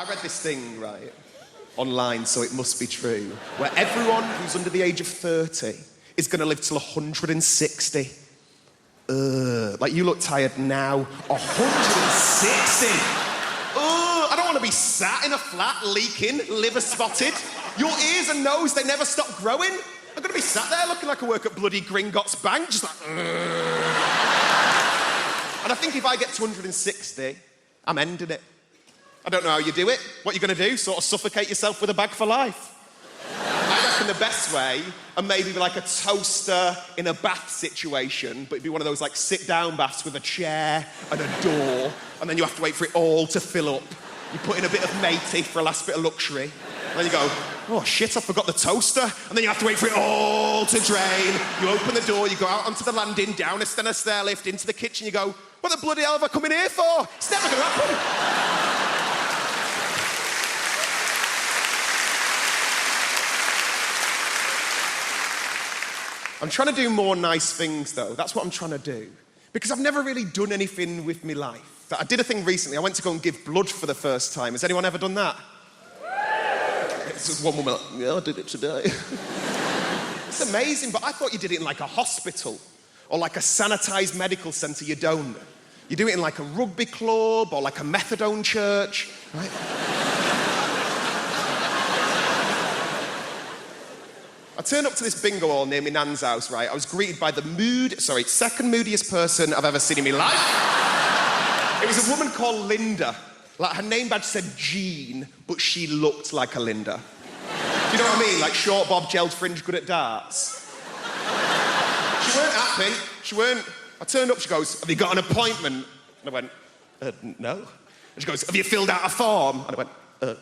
I read this thing, right, online, so it must be true, where everyone who's under the age of 30 is going to live till 160. Like, you look tired now. 160! I don't want to be sat in a flat, leaking, liver spotted. Your ears and nose, they never stop growing. I'm going to be sat there looking like I work at bloody Gringotts Bank, just like... And I think if I get to 160, I'm ending it. I don't know how you do it. What are you going to do? Sort of suffocate yourself with a bag for life? I reckon the best way, and maybe like a toaster in a bath situation, but it'd be one of those like sit-down baths with a chair and a door, and then you have to wait for it all to fill up. You put in a bit of matey for a last bit of luxury, and then you go, oh shit, I forgot the toaster, and then you have to wait for it all to drain. You open the door, you go out onto the landing, down a stair lift, into the kitchen, you go, what the bloody hell have I come in here for? It's never going to happen. I'm trying to do more nice things, though. That's what I'm trying to do. Because I've never really done anything with my life. I did a thing recently. I went to go and give blood for the first time. Has anyone ever done that? It's just one woman like, yeah, I did it today. It's amazing, but I thought you did it in like a hospital or like a sanitised medical centre. You don't. You do it in like a rugby club or like a methadone church, right? I turned up to this bingo hall near my nan's house, right? I was greeted by the second moodiest person I've ever seen in my life. It was a woman called Linda. Like, her name badge said Jean, but she looked like a Linda. Do you know what I mean? Like short bob, gelled fringe, good at darts. She weren't happy. I turned up, she goes, have you got an appointment? And I went, no. And she goes, have you filled out a form? And I went,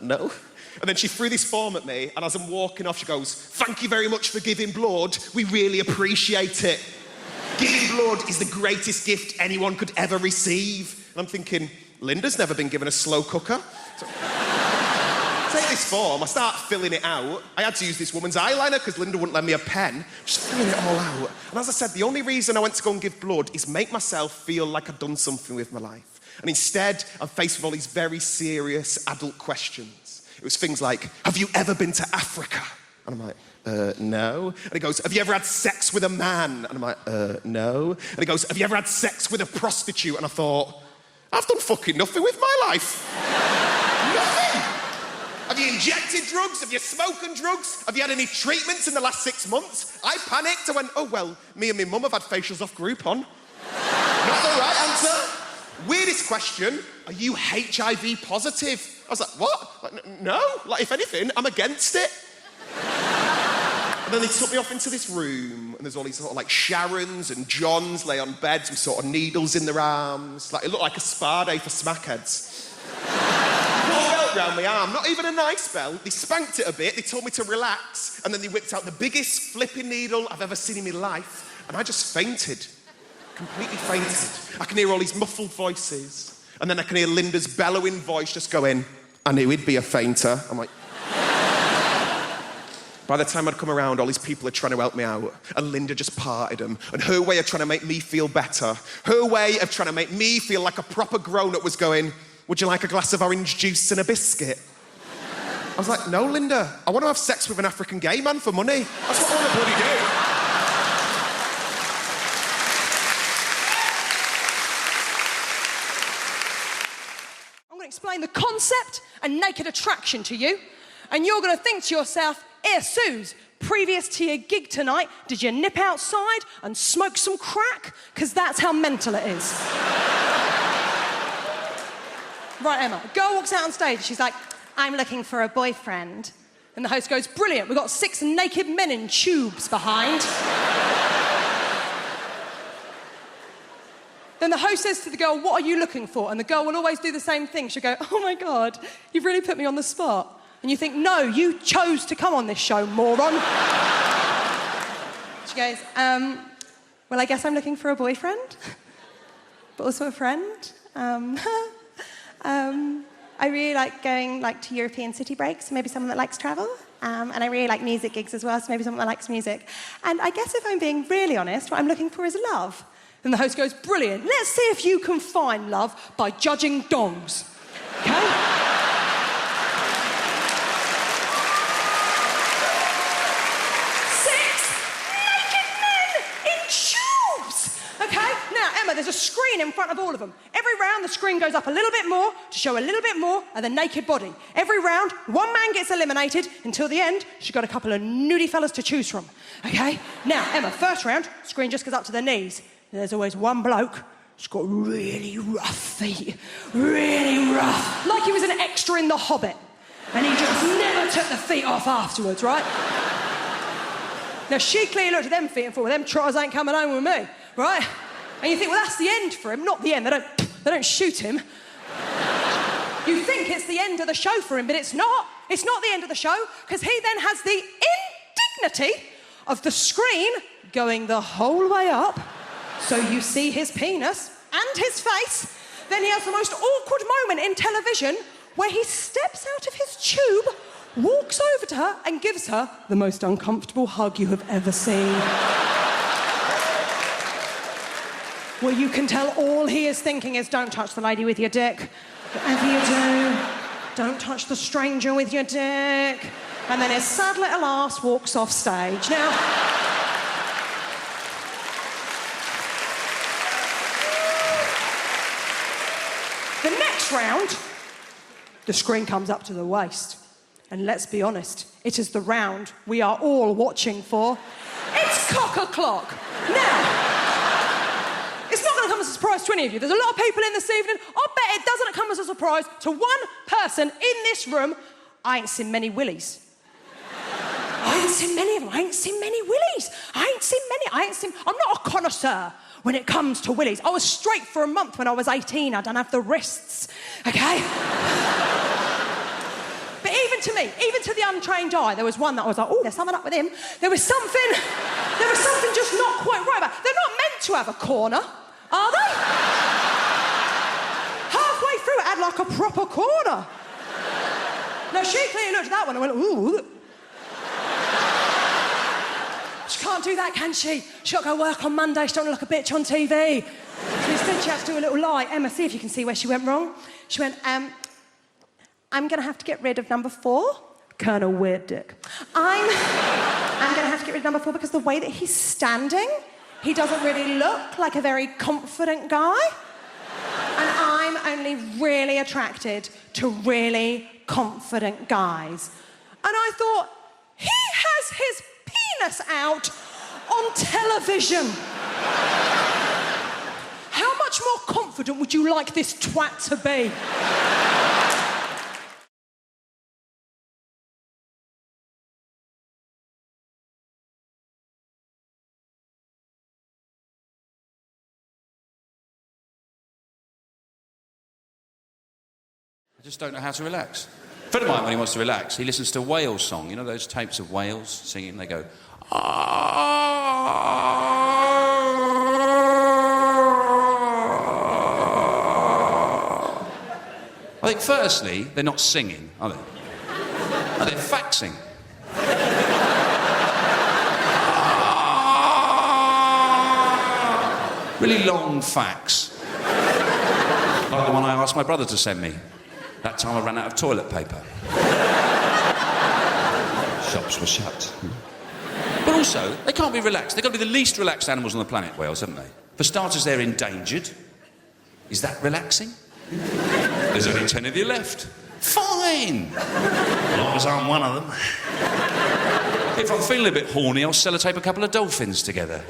no. And then she threw this form at me, and as I'm walking off, she goes, thank you very much for giving blood. We really appreciate it. Giving blood is the greatest gift anyone could ever receive. And I'm thinking, Linda's never been given a slow cooker. So, take this form, I start filling it out. I had to use this woman's eyeliner because Linda wouldn't lend me a pen. Just filling it all out. And as I said, the only reason I went to go and give blood is make myself feel like I'd done something with my life. And instead, I'm faced with all these very serious adult questions. It was things like, have you ever been to Africa? And I'm like, no. And he goes, have you ever had sex with a man? And I'm like, no. And he goes, have you ever had sex with a prostitute? And I thought, I've done fucking nothing with my life. Nothing. Have you injected drugs? Have you smoked drugs? Have you had any treatments in the last 6 months? I panicked. I went, oh, well, me and my mum have had facials off Groupon. Not the right answer. Weirdest question, are you HIV positive? I was like, what? Like, no. Like, if anything, I'm against it. And then they took me off into this room, and there's all these sort of like Sharons and Johns lay on beds with sort of needles in their arms. Like, it looked like a spa day for smackheads. Put a belt round my arm, not even a nice belt. They spanked it a bit, they told me to relax, and then they whipped out the biggest flipping needle I've ever seen in my life, and I just fainted. Completely fainted. I can hear all these muffled voices, and then I can hear Linda's bellowing voice just going, I knew he'd be a fainter. I'm like... By the time I'd come around, all these people are trying to help me out, and Linda just parted them. And her way of trying to make me feel better, her way of trying to make me feel like a proper grown-up was going, would you like a glass of orange juice and a biscuit? I was like, no, Linda, I want to have sex with an African gay man for money. That's what I want to bloody do. Explain the concept and naked attraction to you, and you're going to think to yourself, Suze, previous to your gig tonight, did you nip outside and smoke some crack? Because that's how mental it is. Right, Emma, a girl walks out on stage, she's like, I'm looking for a boyfriend. And the host goes, brilliant, we've got 6 naked men in tubes behind. Then the host says to the girl, what are you looking for? And the girl will always do the same thing. She'll go, oh my God, you've really put me on the spot. And you think, no, you chose to come on this show, moron. She goes, well, I guess I'm looking for a boyfriend, but also a friend. I really like going to European city breaks, maybe someone that likes travel. And I really like music gigs as well, so maybe someone that likes music. And I guess if I'm being really honest, what I'm looking for is love. And the host goes, brilliant, let's see if you can find love by judging dongs. Okay? scene in front of all of them. Every round, the screen goes up a little bit more to show a little bit more of the naked body. Every round, one man gets eliminated until the end. She's got a couple of nudie fellas to choose from, okay? Now, Emma, first round, screen just goes up to the knees. There's always one bloke who's got really rough feet, really rough, like he was an extra in The Hobbit. And he just never took the feet off afterwards, right? Now, she clearly looked at them feet and thought, well, them trotters ain't coming home with me, right? And you think, well, that's the end for him. Not the end. They don't shoot him. You think it's the end of the show for him, but it's not. It's not the end of the show, because he then has the indignity of the screen going the whole way up, so you see his penis and his face. Then he has the most awkward moment in television where he steps out of his tube, walks over to her and gives her the most uncomfortable hug you have ever seen. Where you can tell all he is thinking is, don't touch the lady with your dick. Whatever you do, don't touch the stranger with your dick. And then his sad little ass walks off stage. Now, the next round, the screen comes up to the waist. And let's be honest, it is the round we are all watching for. It's cock-a-clock. Now, it's not going to come as a surprise to any of you. There's a lot of people in this evening. I'll bet it doesn't come as a surprise to one person in this room. I ain't seen many willies. I ain't seen many of them. I ain't seen many willies. I'm not a connoisseur when it comes to willies. I was straight for a month when I was 18. I don't have the wrists, okay? But even to me, even to the untrained eye, there was one that I was like, oh, there's something up with him. There was something just not quite right about it. They're not meant to have a corner, are they? Halfway through, it had like a proper corner. Now, she clearly looked at that one and went, ooh. She can't do that, can she? She's got to go work on Monday. She don't look like a bitch on TV. So instead, she had to do a little lie. Emma, see if you can see where she went wrong. She went, I'm going to have to get rid of number 4. Colonel Weird Dick. I'm going to have to get rid of number 4 because the way that he's standing, he doesn't really look like a very confident guy. And I'm only really attracted to really confident guys. And I thought, he has his penis out on television. How much more confident would you like this twat to be? I just don't know how to relax. A friend of mine, when he wants to relax, he listens to a whale song. You know those tapes of whales singing? They go... I think, firstly, they're not singing, are they? No, they're faxing. Really long fax. Like the one I asked my brother to send me. That time I ran out of toilet paper. Shops were shut. But also, they can't be relaxed. They've got to be the least relaxed animals on the planet, whales, haven't they? For starters, they're endangered. Is that relaxing? There's only 10 of you left. Fine! As long as I'm one of them. If I'm feeling a bit horny, I'll sellotape a couple of dolphins together.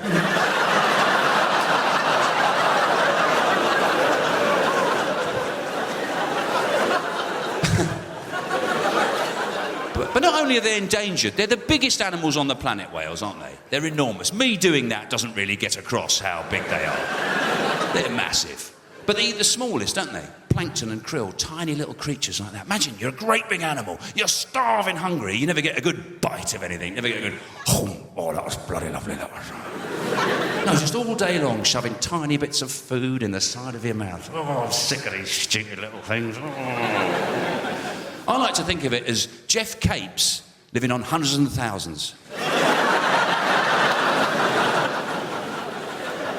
But not only are they endangered, they're the biggest animals on the planet, whales, aren't they? They're enormous. Me doing that doesn't really get across how big they are. They're massive. But they eat the smallest, don't they? Plankton and krill, tiny little creatures like that. Imagine, you're a great big animal. You're starving hungry. You never get a good bite of anything. You never get a good... Oh, that was bloody lovely, that was... No, just all day long shoving tiny bits of food in the side of your mouth. Oh, I'm sick of these stupid little things. Oh. I like to think of it as Jeff Capes living on hundreds and thousands.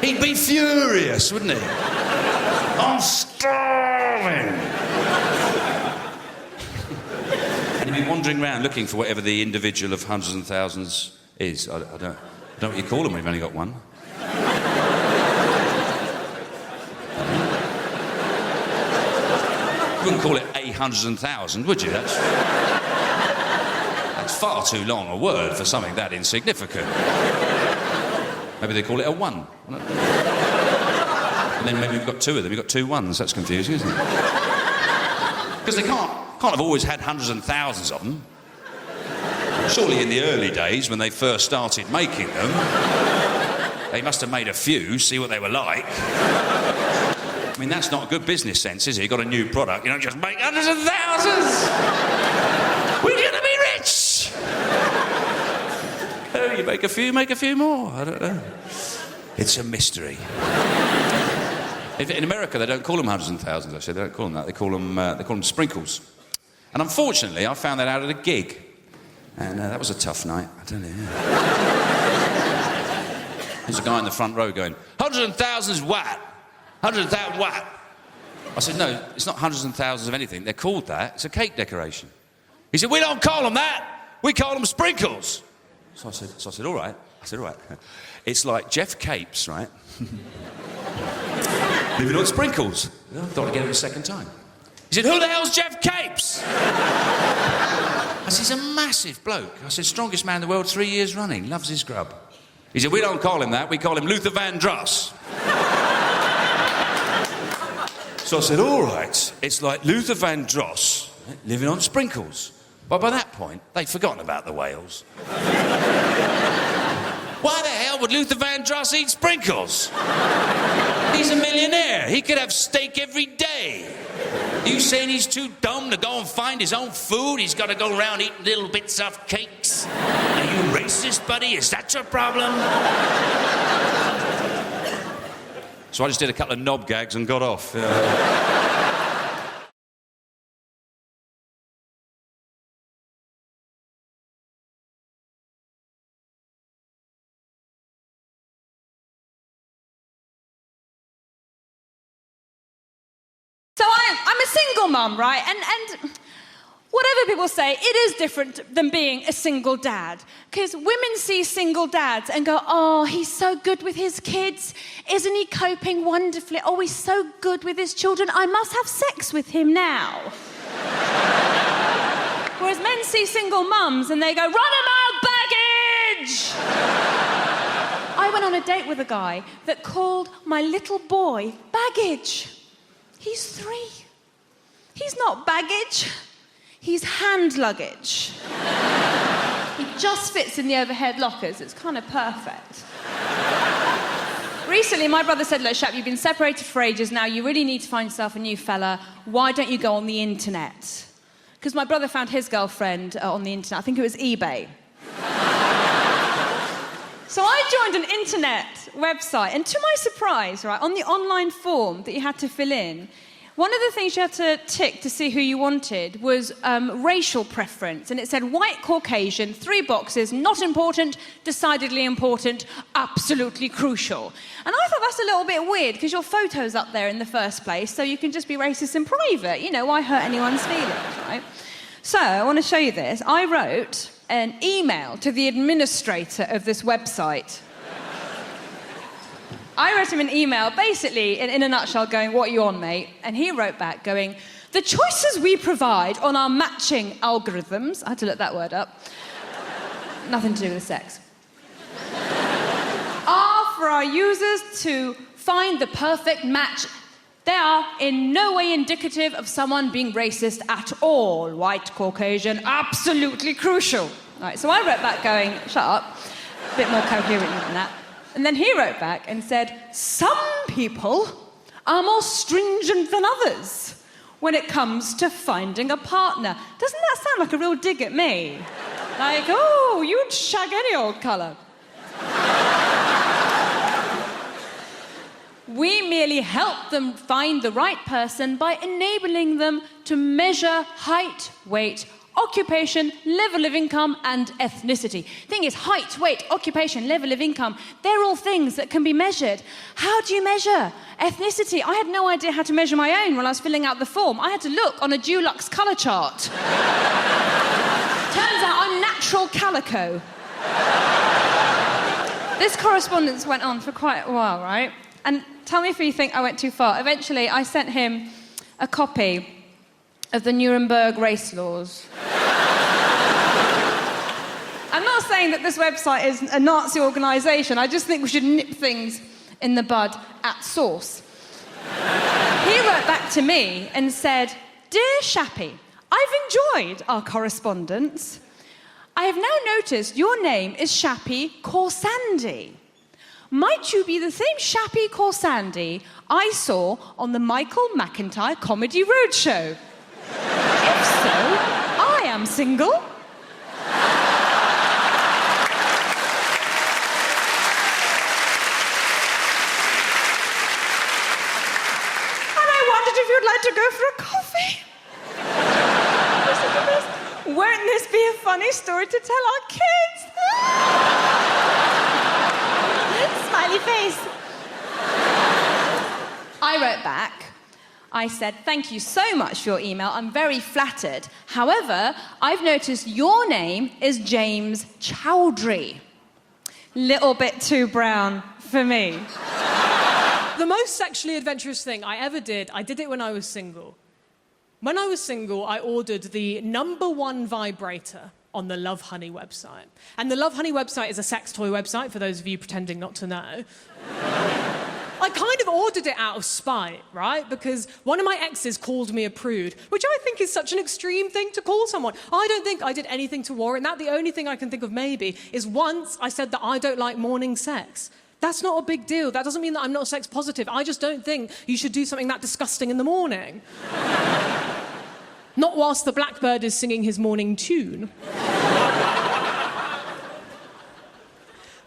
He'd be furious, wouldn't he? I'm starving! And he'd be wandering around looking for whatever the individual of hundreds and thousands is. I don't know what you call them when you've only got one. wouldn't call it a hundreds and thousand, would you? That's far too long a word for something that insignificant. Maybe they call it a one. And then maybe we've got two of them. You've got two ones. That's confusing, isn't it? Because they can't have always had hundreds and thousands of them. Surely in the early days, when they first started making them, they must have made a few, see what they were like. I mean, that's not good business sense, is it? You've got a new product, you don't just make hundreds of thousands! We're gonna be rich! Oh, you make a few more. I don't know. It's a mystery. In America, they don't call them hundreds and thousands, actually. They don't call them that. They call them sprinkles. And unfortunately, I found that out at a gig. And that was a tough night, I tell you. Yeah. There's a guy in the front row going, hundreds and thousands what? Hundreds and thousands what? I said, no, it's not hundreds and thousands of anything. They're called that. It's a cake decoration. He said, we don't call them that. We call them sprinkles. So I said, all right. I said, all right. It's like Jeff Capes, right? Living on sprinkles. I thought I'd get it a second time. He said, who the hell's Jeff Capes? I said, he's a massive bloke. I said, strongest man in the world 3 years running, loves his grub. He said, we don't call him that, we call him Luther Vandross. So I said, all right, it's like Luther Vandross living on sprinkles. But by that point, they'd forgotten about the whales. Why the hell would Luther Vandross eat sprinkles? He's a millionaire. He could have steak every day. You saying he's too dumb to go and find his own food? He's got to go around eating little bits of cakes? Are you racist, buddy? Is that your problem? So I just did a couple of knob gags and got off. So I'm a single mum, right? And whatever people say, it is different than being a single dad. Because women see single dads and go, oh, he's so good with his kids. Isn't he coping wonderfully? Oh, he's so good with his children. I must have sex with him now. Whereas men see single mums and they go, run him out, baggage! I went on a date with a guy that called my little boy baggage. He's 3. He's not baggage. He's hand luggage. He just fits in the overhead lockers. It's kind of perfect. Recently, my brother said, look, Shap, you've been separated for ages now. You really need to find yourself a new fella. Why don't you go on the internet? Because my brother found his girlfriend on the internet. I think it was eBay. So I joined an internet website, and to my surprise, right, on the online form that you had to fill in, one of the things you had to tick to see who you wanted was racial preference. And it said white, Caucasian, 3 boxes, not important, decidedly important, absolutely crucial. And I thought that's a little bit weird, because your photo's up there in the first place, so you can just be racist in private. You know, why hurt anyone's feelings, right? So I want to show you this. I wrote an email to the administrator of this website. I wrote him an email, basically, in a nutshell, going, what are you on, mate? And he wrote back, going, the choices we provide on our matching algorithms, I had to look that word up, nothing to do with sex, are for our users to find the perfect match. They are in no way indicative of someone being racist at all. White, Caucasian, absolutely crucial. All right, so I wrote back going, shut up, a bit more coherent than that. And then he wrote back and said, some people are more stringent than others when it comes to finding a partner. Doesn't that sound like a real dig at me? Like, oh, you'd shag any old colour. We merely help them find the right person by enabling them to measure height, weight, occupation, level of income, and ethnicity. Thing is, height, weight, occupation, level of income, they're all things that can be measured. How do you measure ethnicity? I had no idea how to measure my own when I was filling out the form. I had to look on a Dulux colour chart. Turns out I'm natural calico. This correspondence went on for quite a while, right? And tell me if you think I went too far. Eventually, I sent him a copy of the Nuremberg race laws. I'm not saying that this website is a Nazi organisation. I just think we should nip things in the bud at source. He wrote back to me and said, "Dear Shappy, I've enjoyed our correspondence. I have now noticed your name is Shappy Corsandi. Might you be the same Shappy Corsandi I saw on the Michael McIntyre Comedy Roadshow? If so, I am single." If you'd like to go for a coffee. Won't this be a funny story to tell our kids? Smiley face. I wrote back. I said, "Thank you so much for your email. I'm very flattered. However, I've noticed your name is James Chowdhury. Little bit too brown for me." The most sexually adventurous thing I ever did, I did it when I was single. When I was single, I ordered the #1 vibrator on the Love Honey website. And the Love Honey website is a sex toy website, for those of you pretending not to know. I kind of ordered it out of spite, right? Because one of my exes called me a prude, which I think is such an extreme thing to call someone. I don't think I did anything to warrant that. The only thing I can think of maybe is once I said that I don't like morning sex. That's not a big deal. That doesn't mean that I'm not sex positive. I just don't think you should do something that disgusting in the morning. Not whilst the blackbird is singing his morning tune.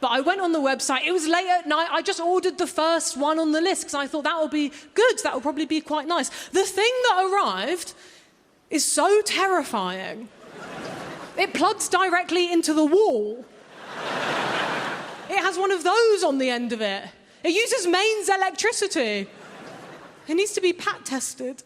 But I went on the website. It was late at night. I just ordered the first one on the list because I thought that would be good. That would probably be quite nice. The thing that arrived is so terrifying. It plugs directly into the wall. It has one of those on the end of it. It uses mains electricity. It needs to be pat tested.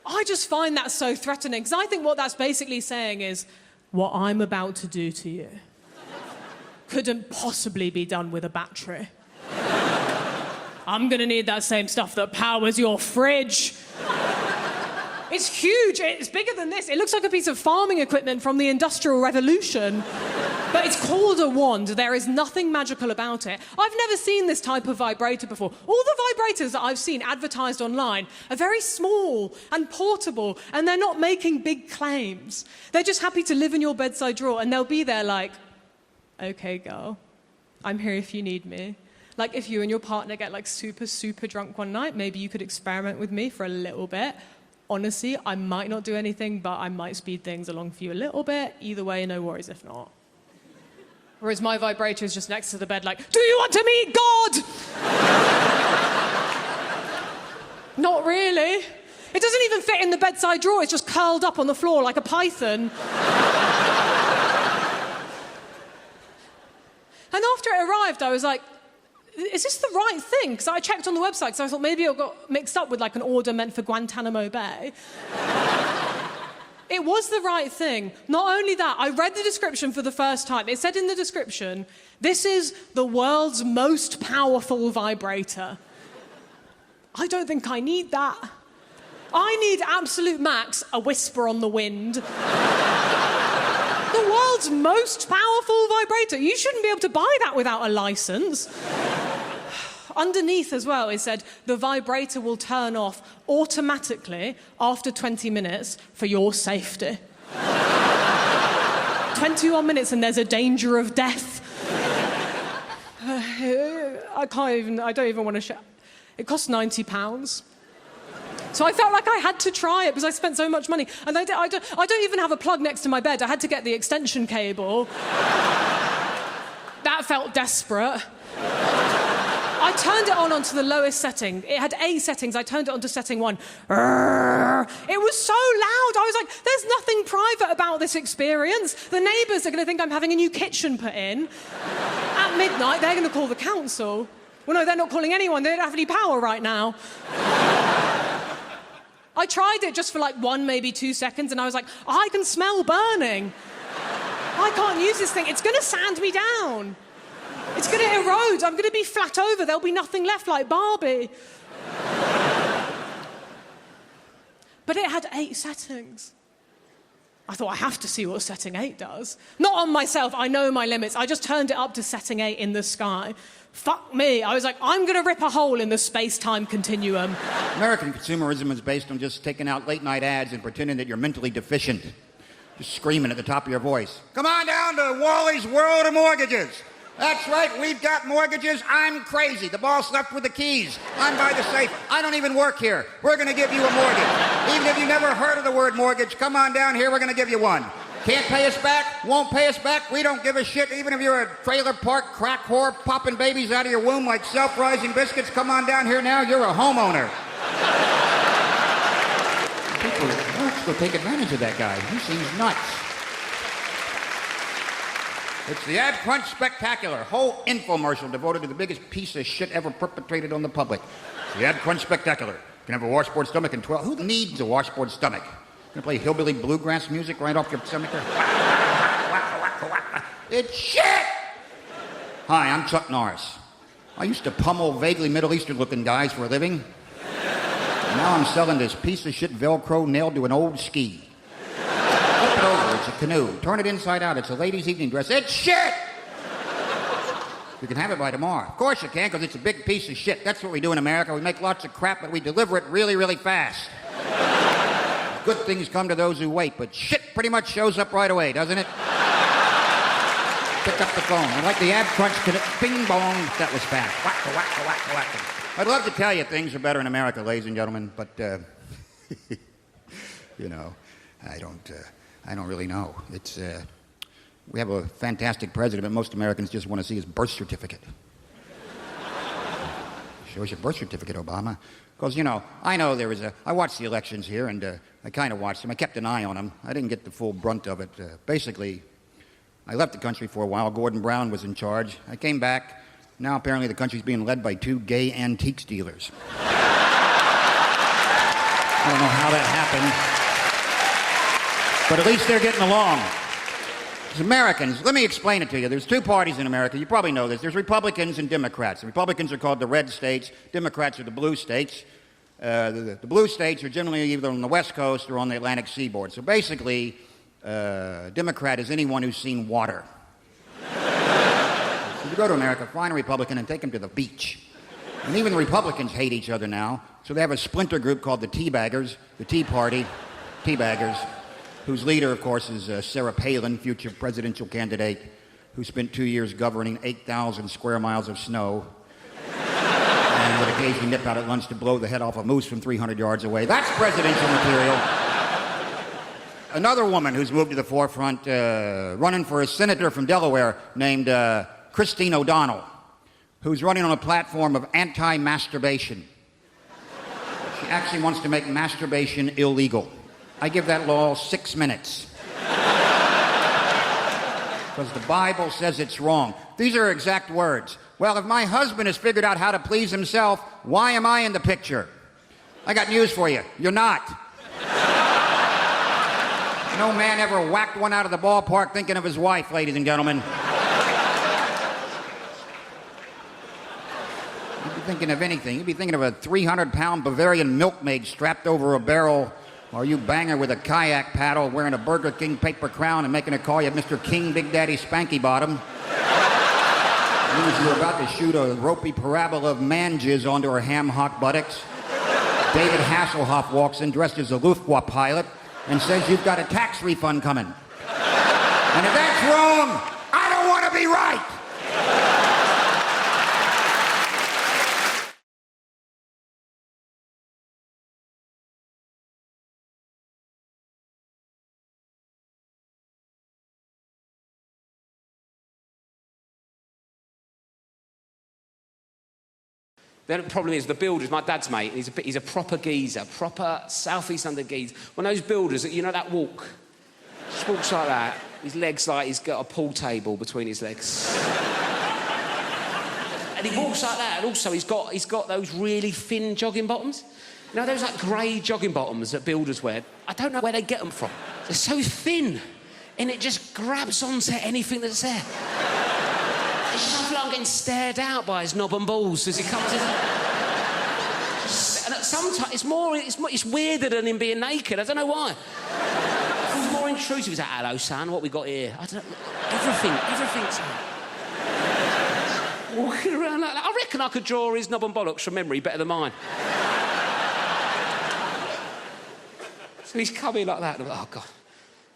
I just find that so threatening, because I think what that's basically saying is, what I'm about to do to you couldn't possibly be done with a battery. I'm gonna need that same stuff that powers your fridge. It's huge, it's bigger than this. It looks like a piece of farming equipment from the Industrial Revolution. But it's called a wand. There is nothing magical about it. I've never seen this type of vibrator before. All the vibrators that I've seen advertised online are very small and portable, and they're not making big claims. They're just happy to live in your bedside drawer, and they'll be there like, "Okay, girl, I'm here if you need me." Like, if you and your partner get like super, super drunk one night, maybe you could experiment with me for a little bit. Honestly, I might not do anything, but I might speed things along for you a little bit. Either way, no worries if not. Whereas my vibrator is just next to the bed like, "Do you want to meet God?" Not really. It doesn't even fit in the bedside drawer. It's just curled up on the floor like a python. And after it arrived, I was like, is this the right thing? Because I checked on the website, because I thought maybe it got mixed up with like an order meant for Guantanamo Bay. It was the right thing. Not only that, I read the description for the first time. It said in the description, "This is the world's most powerful vibrator." I don't think I need that. I need absolute max, a whisper on the wind. The world's most powerful vibrator. You shouldn't be able to buy that without a license. Underneath as well, it said, "The vibrator will turn off automatically after 20 minutes for your safety." 21 minutes and there's a danger of death. I don't even want to share. It cost £90. So I felt like I had to try it because I spent so much money. And I don't even have a plug next to my bed. I had to get the extension cable. That felt desperate. I turned it onto the lowest setting. It had 8 settings. I turned it onto setting 1. It was so loud. I was like, there's nothing private about this experience. The neighbours are going to think I'm having a new kitchen put in. At midnight, they're going to call the council. Well, no, they're not calling anyone. They don't have any power right now. I tried it just for like 1, maybe 2 seconds, and I was like, I can smell burning. I can't use this thing. It's going to sand me down. It's going to erode. I'm going to be flat over. There'll be nothing left like Barbie. But it had 8 settings. I thought, I have to see what setting 8 does. Not on myself, I know my limits. I just turned it up to setting 8 in the sky. Fuck me. I was like, I'm going to rip a hole in the space-time continuum. American consumerism is based on just taking out late-night ads and pretending that you're mentally deficient. Just screaming at the top of your voice. Come on down to Wally's World of Mortgages. That's right, we've got mortgages. I'm crazy. The boss left with the keys. I'm by the safe. I don't even work here. We're going to give you a mortgage. Even if you never heard of the word mortgage, come on down here, we're going to give you one. Can't pay us back, won't pay us back, we don't give a shit. Even if you're a trailer park crack whore popping babies out of your womb like self-rising biscuits, come on down here now, you're a homeowner. People will take advantage of that guy. He seems nuts. It's the Ad Crunch Spectacular, whole infomercial devoted to the biggest piece of shit ever perpetrated on the public. It's the Ad Crunch Spectacular. You can have a washboard stomach in 12. Who needs a washboard stomach? Gonna play hillbilly bluegrass music right off your stomach there? It's shit! Hi, I'm Chuck Norris. I used to pummel vaguely Middle Eastern-looking guys for a living. Now I'm selling this piece of shit Velcro nailed to an old ski. Flip it over, it's a canoe. Turn it inside out, it's a lady's evening dress. It's shit! You can have it by tomorrow. Of course you can, because it's a big piece of shit. That's what we do in America. We make lots of crap, but we deliver it really, really fast. Good things come to those who wait, but shit pretty much shows up right away, doesn't it? Pick up the phone. I like the Ad Crunch, bing bong. That was fast. Whack, whack, whack, whack. I'd love to tell you things are better in America, ladies and gentlemen, but, you know, I don't really know. It's, we have a fantastic president, but most Americans just want to see his birth certificate. Show us your birth certificate, Obama. Because, you know, I know there was I watched the elections here, and I kind of watched them. I kept an eye on them. I didn't get the full brunt of it. Basically, I left the country for a while. Gordon Brown was in charge. I came back. Now, apparently, the country's being led by 2 gay antiques dealers. I don't know how that happened. But at least they're getting along. As Americans, let me explain it to you. There's 2 parties in America. You probably know this. There's Republicans and Democrats. The Republicans are called the red states. Democrats are the blue states. The blue states are generally either on the West Coast or on the Atlantic seaboard. So basically, Democrat is anyone who's seen water. So if you go to America, find a Republican and take him to the beach. And even the Republicans hate each other now. So they have a splinter group called the Teabaggers, the Tea Party, Teabaggers, whose leader, of course, is Sarah Palin, future presidential candidate, who spent 2 years governing 8,000 square miles of snow and would occasionally nip out at lunch to blow the head off a moose from 300 yards away. That's presidential material. Another woman who's moved to the forefront, running for a senator from Delaware, named Christine O'Donnell, who's running on a platform of anti-masturbation. She actually wants to make masturbation illegal. I give that law 6 minutes. Because the Bible says it's wrong. These are her exact words. Well, if my husband has figured out how to please himself, why am I in the picture? I got news for you. You're not. No man ever whacked one out of the ballpark thinking of his wife, ladies and gentlemen. You'd be thinking of anything. You'd be thinking of a 300-pound Bavarian milkmaid strapped over a barrel, or you banger with a kayak paddle wearing a Burger King paper crown and making a call you Mr. King Big Daddy Spanky Bottom. As you're about to shoot a ropey parabola of man jizz onto her ham hock buttocks, David Hasselhoff walks in dressed as a Luftwaffe pilot and says you've got a tax refund coming. And if that's wrong, I don't want to be right. The problem is the builders, my dad's mate, he's a proper geezer, proper South East London geezer. One of those builders, you know that walk? Just walks like that. His legs like he's got a pool table between his legs. And he walks like that, and also he's got those really thin jogging bottoms. You know those like grey jogging bottoms that builders wear? I don't know where they get them from. They're so thin, and it just grabs onto anything that's there. It's just like I'm getting stared out by his knob and balls as he comes in. And sometimes it's weirder than him being naked. I don't know why. It feels more intrusive. He's like, hello, son, what we got here? I don't know. Everything's... Walking around like that. I reckon I could draw his knob and bollocks from memory better than mine. So he's coming like that. And I'm like, oh, God.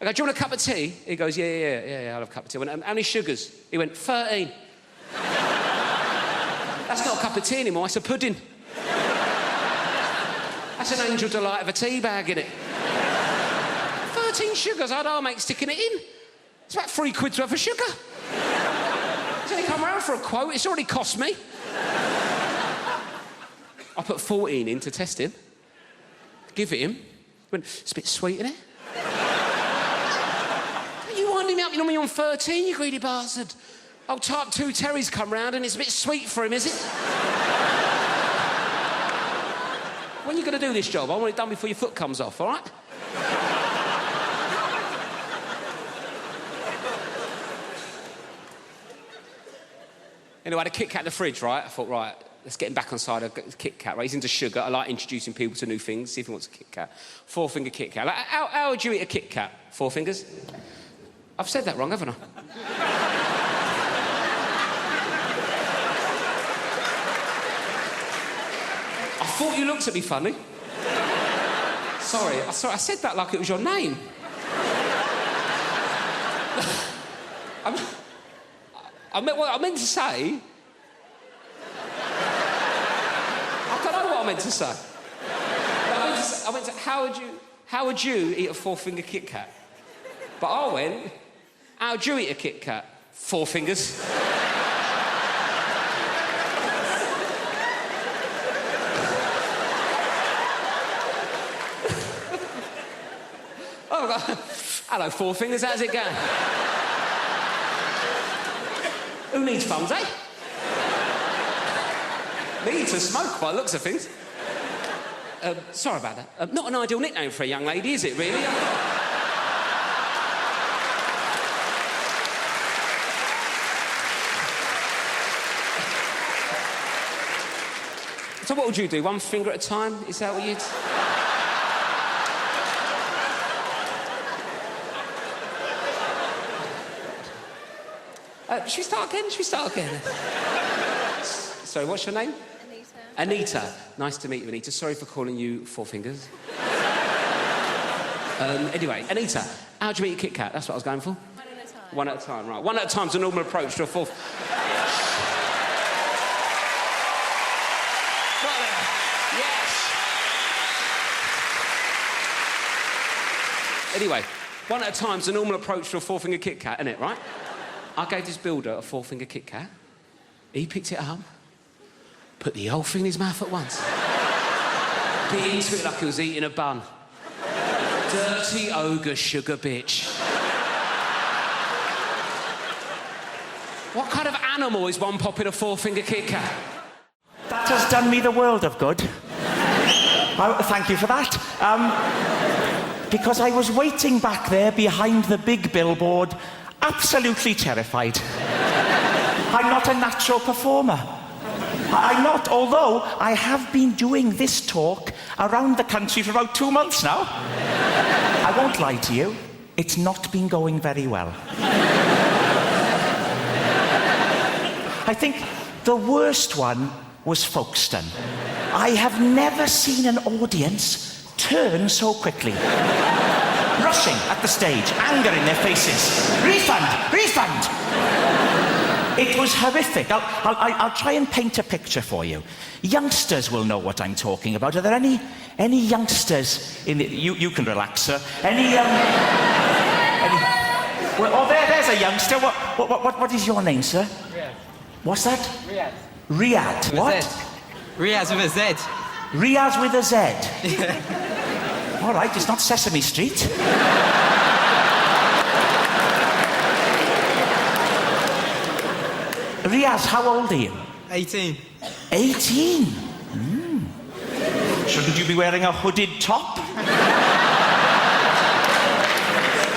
I go, do you want a cup of tea? He goes, yeah, I'll have a cup of tea. I went, how many sugars? He went, 13. That's not a cup of tea anymore, it's a pudding. That's an angel delight of a tea bag, innit? 13 sugars, I'd our mate sticking it in. It's about £3 worth of sugar. He's only come round for a quote, it's already cost me. I put 14 in to test him. Give it him. He went, it's a bit sweet, innit? You winding me up, you're on 13, you greedy bastard. Old type 2 Terry's come round and it's a bit sweet for him, is it? When are you going to do this job? I want it done before your foot comes off, all right? Anyway, I had a Kit Kat in the fridge, right? I thought, right, let's get him back on side of Kit Kat, right? He's into sugar. I like introducing people to new things, see if he wants a Kit Kat. 4-finger Kit Kat. Like, how would you eat a Kit Kat? 4 fingers? I've said that wrong, haven't I? I thought you looked at me funny. Sorry, I said that like it was your name. What I meant to say... I don't know what I meant to say. I meant to how would you eat a 4-finger Kit Kat? But I went, how'd you eat a Kit Kat? 4 fingers. Oh, God. Hello, 4 fingers, how's it going? Who needs thumbs, eh? Me to smoke by the looks of things. Sorry about that. Not an ideal nickname for a young lady, is it, really? So what would you do? 1 finger at a time? Is that what you'd... Should we start again? Sorry, what's your name? Anita. Nice to meet you, Anita. Sorry for calling you 4 fingers. Anyway, Anita, how'd you eat a Kit Kat? That's what I was going for. 1 at a time. 1 at a time, right. 1 at a time's a normal approach to a 4th. Yes. Anyway, 1 at a time's a normal approach to a 4-finger Kit Kat, isn't it, right? I gave this builder a 4-finger Kit Kat. He picked it up, put the whole thing in his mouth at once. Bit into it like he was eating a bun. Dirty ogre sugar bitch. What kind of animal is one popping a 4-finger Kit Kat? That has done me the world of good. Thank you for that. Because I was waiting back there behind the big billboard, absolutely terrified. I'm not a natural performer. I'm not, although I have been doing this talk around the country for about 2 months now. I won't lie to you, it's not been going very well. I think the worst one was Folkestone. I have never seen an audience turn so quickly. Rushing at the stage, anger in their faces. Refund! Refund! It was horrific. I'll try and paint a picture for you. Youngsters will know what I'm talking about. Are there any youngsters in the... You can relax, sir. Well, oh, there's a youngster. What is your name, sir? Riyadh. What's that? Riyadh. Riyadh. What? Riyadh with a Z. Riyadh with a Z. All right, it's not Sesame Street. Riaz, how old are you? 18. 18? Shouldn't you be wearing a hooded top?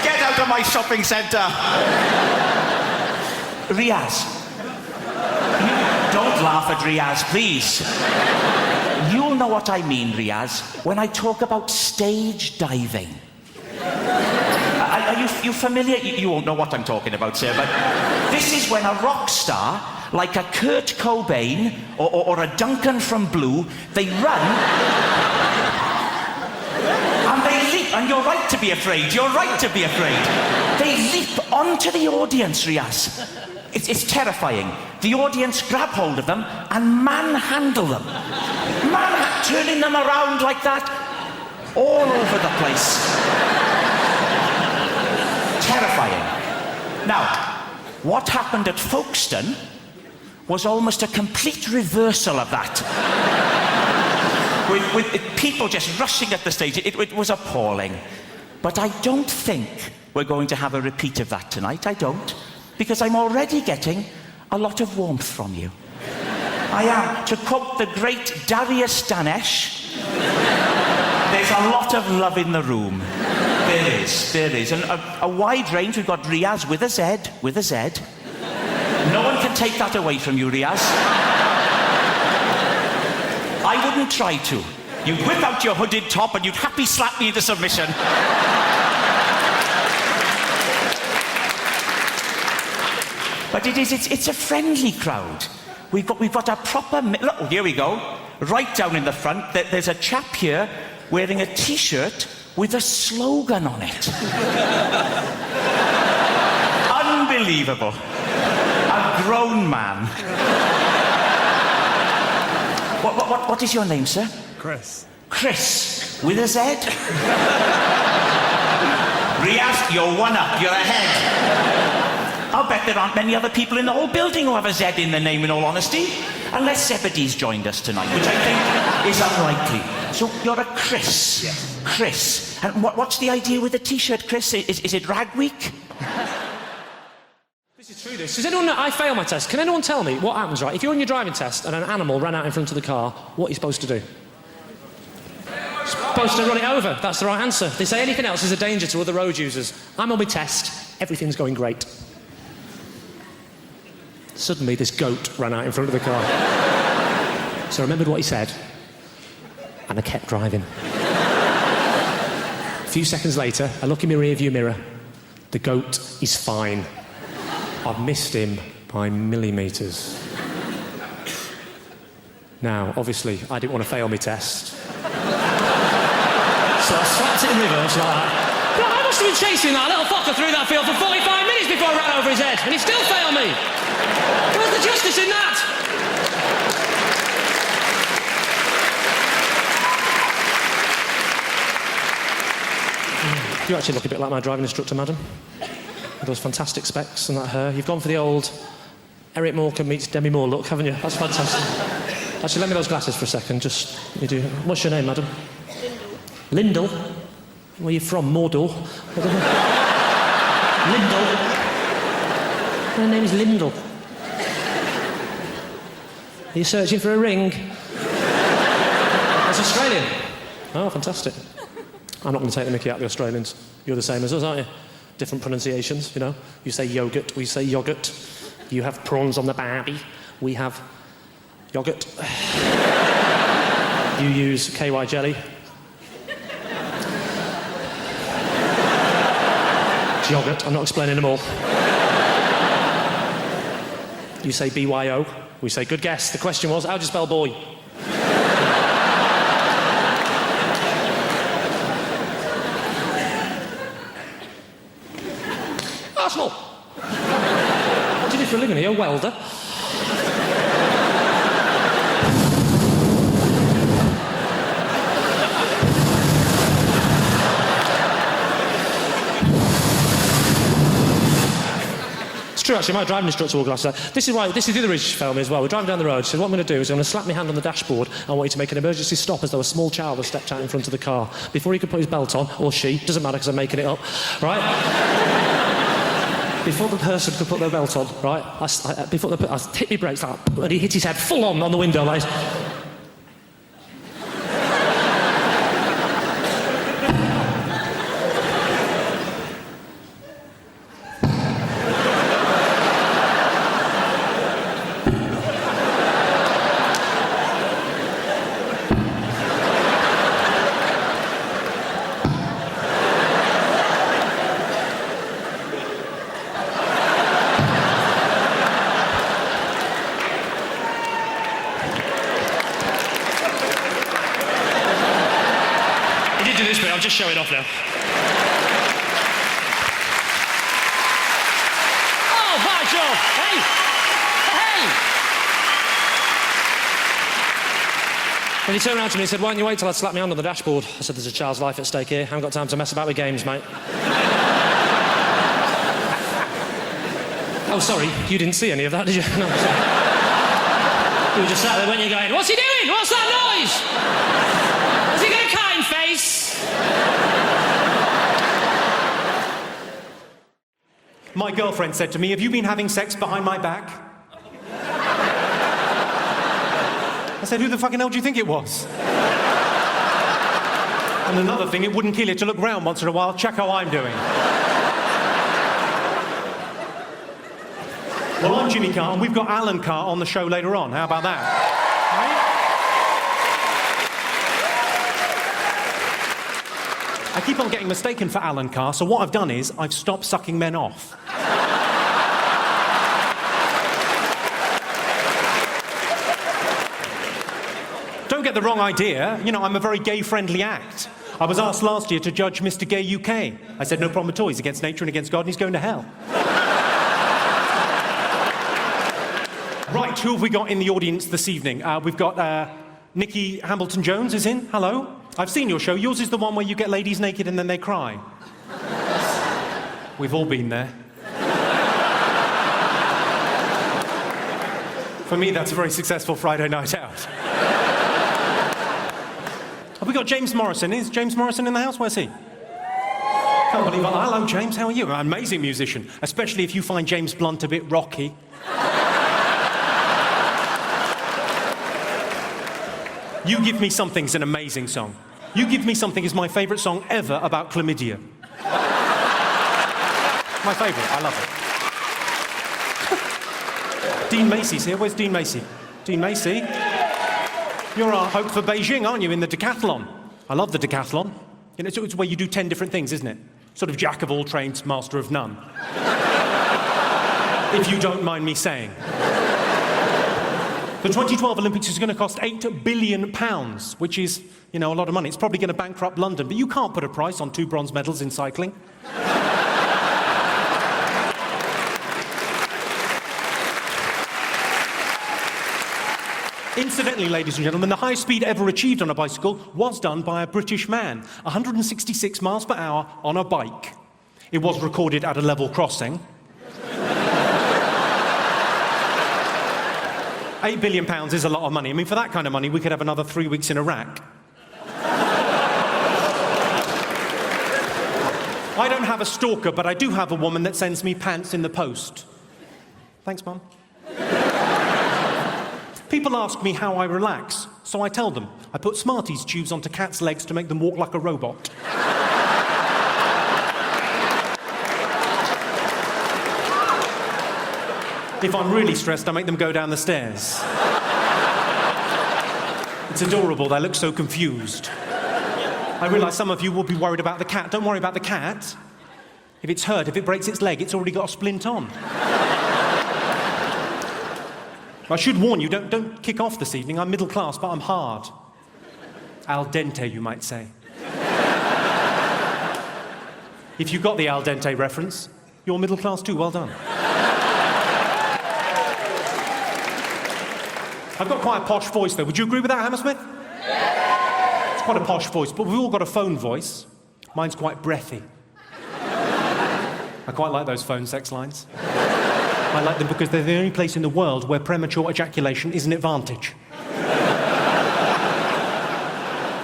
Get out of my shopping centre! Riaz, Don't laugh at Riaz, please. You'll know what I mean, Riaz, when I talk about stage diving. Are you familiar? You won't know what I'm talking about, sir, but this is when a rock star, like a Kurt Cobain or a Duncan from Blue, they run and they leap. And you're right to be afraid. You're right to be afraid. They leap onto the audience, Riaz. It's terrifying. The audience grab hold of them and manhandle them. Turning them around like that, all over the place. Terrifying. Now, what happened at Folkestone was almost a complete reversal of that. with people just rushing at the stage. It was appalling. But I don't think we're going to have a repeat of that tonight. I don't. Because I'm already getting a lot of warmth from you. I am. To quote the great Darius Danesh, there's a lot of love in the room. There is. And a wide range. We've got Riaz with a Z. No one can take that away from you, Riaz. I wouldn't try to. You'd whip out your hooded top and you'd happy slap me into submission. But it's a friendly crowd. We've got a proper... Look, here we go. Right down in the front, there's a chap here wearing a T-shirt with a slogan on it. Unbelievable. A grown man. What is your name, sir? Chris. Chris, with a Z? Riaz, you're one up. You're ahead. I'll bet there aren't many other people in the whole building who have a Z in their name, in all honesty. Unless Zebedee's joined us tonight, which I think is unlikely. So you're a Chris. Yes. Chris. And what's the idea with the T-shirt, Chris? Is it Rag Week? This is true, this. Does anyone know? I failed my test. Can anyone tell me what happens, right? If you're on your driving test and an animal ran out in front of the car, what are you supposed to do? Supposed to run it over. That's the right answer. If they say anything else is a danger to other road users. I'm on my test. Everything's going great. Suddenly, this goat ran out in front of the car. So I remembered what he said, and I kept driving. A few seconds later, I look in my rear-view mirror. The goat is fine. I've missed him by millimetres. Now, obviously, I didn't want to fail my test. So I slapped it in reverse like that. But I must have been chasing that little fucker through that field for 45 minutes before I ran over his head, and he still failed me. Where's the justice in that? You actually look a bit like my driving instructor, madam. With those fantastic specs and that hair. You've gone for the old Eric Morecambe meets Demi Moore look, haven't you? That's fantastic. Actually, let me those glasses for a second. Just, you do. What's your name, madam? Lyndall. Where are you from? Mordor? Lyndall. My name's Lyndall. Are you searching for a ring? That's Australian. Oh, fantastic. I'm not going to take the mickey out of the Australians. You're the same as us, aren't you? Different pronunciations, you know. You say yogurt, we say yoghurt. You have prawns on the barbie, we have yoghurt. You use KY jelly. It's yoghurt, I'm not explaining them all. You say BYO, we say good guess. The question was, how do you spell boy? Arsenal. What do you do for a living? Are you a welder? It's true, actually, my driving instructor wore glasses. This is the other issue for me as well. We're driving down the road. She said, what I'm going to do is I'm going to slap my hand on the dashboard. I want you to make an emergency stop as though a small child has stepped out in front of the car. Before he could put his belt on, or she, doesn't matter because I'm making it up, right? Before the person could put their belt on, right, I hit my brakes like, and he hit his head full on the window like... did do this bit, I'll just show it off now. Oh, hi, Joel! Hey! Hey! And he turned around to me and said, why don't you wait till I slap me hand on the dashboard? I said, there's a child's life at stake here. I haven't got time to mess about with games, mate. Oh, sorry, you didn't see any of that, did you? No, sorry. You were just sat there, weren't you, going, what's he doing? What's that noise? Has he got a kind face? My girlfriend said to me, have you been having sex behind my back? I said, who the fucking hell do you think it was? And another thing, it wouldn't kill you to look round once in a while, check how I'm doing. Well, I'm Jimmy Carr, and we've got Alan Carr on the show later on. How about that? Right? I keep on getting mistaken for Alan Carr, so what I've done is I've stopped sucking men off. Don't get the wrong idea. You know, I'm a very gay-friendly act. I was asked last year to judge Mr. Gay UK. I said, no problem at all. He's against nature and against God, and he's going to hell. Right, who have we got in the audience this evening? We've got Nikki Hambleton-Jones is in. Hello. I've seen your show. Yours is the one where you get ladies naked and then they cry. We've all been there. For me, that's a very successful Friday night out. Have we got James Morrison? Is James Morrison in the house? Where's he? Can't believe it. Hello, James. How are you? An amazing musician, especially if you find James Blunt a bit rocky. You Give Me Something's an amazing song. You Give Me Something is my favourite song ever about chlamydia. My favourite, I love it. Dean Macy's here. Where's Dean Macy? Dean Macy? You're our hope for Beijing, aren't you, in the decathlon? I love the decathlon. You know, it's where you do 10 different things, isn't it? Sort of jack of all trades, master of none. If you don't mind me saying. The 2012 Olympics is going to cost £8 billion, which is, you know, a lot of money. It's probably going to bankrupt London, but you can't put a price on 2 bronze medals in cycling. Incidentally, ladies and gentlemen, the highest speed ever achieved on a bicycle was done by a British man, 166 miles per hour on a bike. It was recorded at a level crossing. £8 billion is a lot of money. I mean, for that kind of money, we could have another 3 weeks in Iraq. I don't have a stalker, but I do have a woman that sends me pants in the post. Thanks, Mum. People ask me how I relax, so I tell them. I put Smarties tubes onto cats' legs to make them walk like a robot. If I'm really stressed, I make them go down the stairs. It's adorable, they look so confused. I realise some of you will be worried about the cat. Don't worry about the cat. If it's hurt, if it breaks its leg, it's already got a splint on. I should warn you, don't kick off this evening. I'm middle class, but I'm hard. Al dente, you might say. If you got the al dente reference, you're middle class too. Well done. I've got quite a posh voice, though. Would you agree with that, Hammersmith? It's quite a posh voice, but we've all got a phone voice. Mine's quite breathy. I quite like those phone sex lines. I like them because they're the only place in the world where premature ejaculation is an advantage.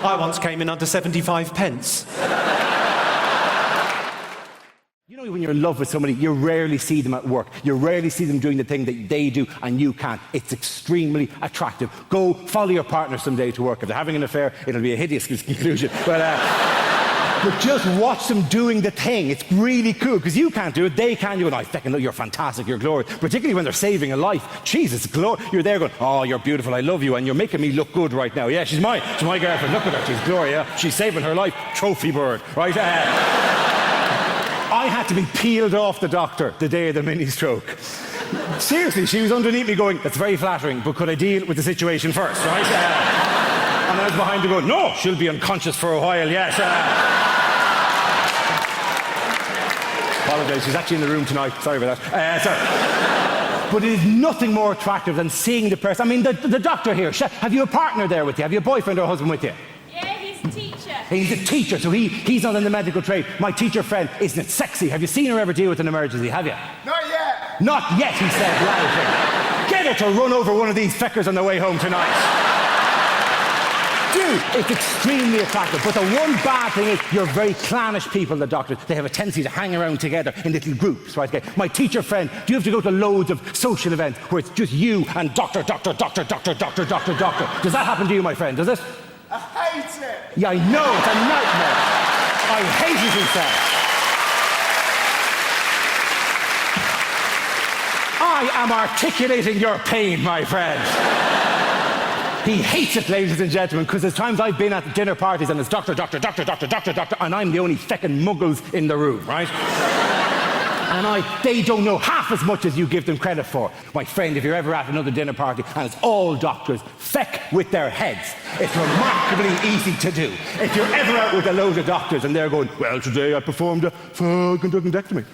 I once came in under 75 pence. You know, when you're in love with somebody, you rarely see them at work. You rarely see them doing the thing that they do and you can't. It's extremely attractive. Go follow your partner someday to work. If they're having an affair, it'll be a hideous conclusion. But just watch them doing the thing. It's really cool, because you can't do it, they can do it. I fucking look, you're fantastic, you're glorious. Particularly when they're saving a life. Jesus, you're there going, oh, you're beautiful, I love you, and you're making me look good right now. Yeah, she's my girlfriend, look at her, she's Gloria. She's saving her life, trophy bird, right? I had to be peeled off the doctor the day of the mini-stroke. Seriously, she was underneath me going, that's very flattering, but could I deal with the situation first, right? And I was behind her going, no, she'll be unconscious for a while, yes. Apologise, she's actually in the room tonight. Sorry about that. But it is nothing more attractive than seeing the person. I mean, the doctor here, have you a partner there with you? Have you a boyfriend or husband with you? Yeah, he's a teacher. He's a teacher, so he's not in the medical trade. My teacher friend, isn't it sexy? Have you seen her ever deal with an emergency, have you? Not yet. Not yet, he said, laughing. Get her to run over one of these feckers on the way home tonight. Dude, it's extremely attractive. But the one bad thing is you're very clannish people, the doctors. They have a tendency to hang around together in little groups, right? Okay. My teacher friend, do you have to go to loads of social events where it's just you and doctor? Does that happen to you, my friend? Does it? I hate it. Yeah, I know. It's a nightmare. I hate it, he said. I am articulating your pain, my friend. He hates it, ladies and gentlemen, because there's times I've been at dinner parties and it's doctor, and I'm the only feckin' muggles in the room, right? And they don't know half as much as you give them credit for. My friend, if you're ever at another dinner party and it's all doctors, feck with their heads. It's remarkably easy to do. If you're ever out with a load of doctors and they're going, well, today I performed a conductectomy.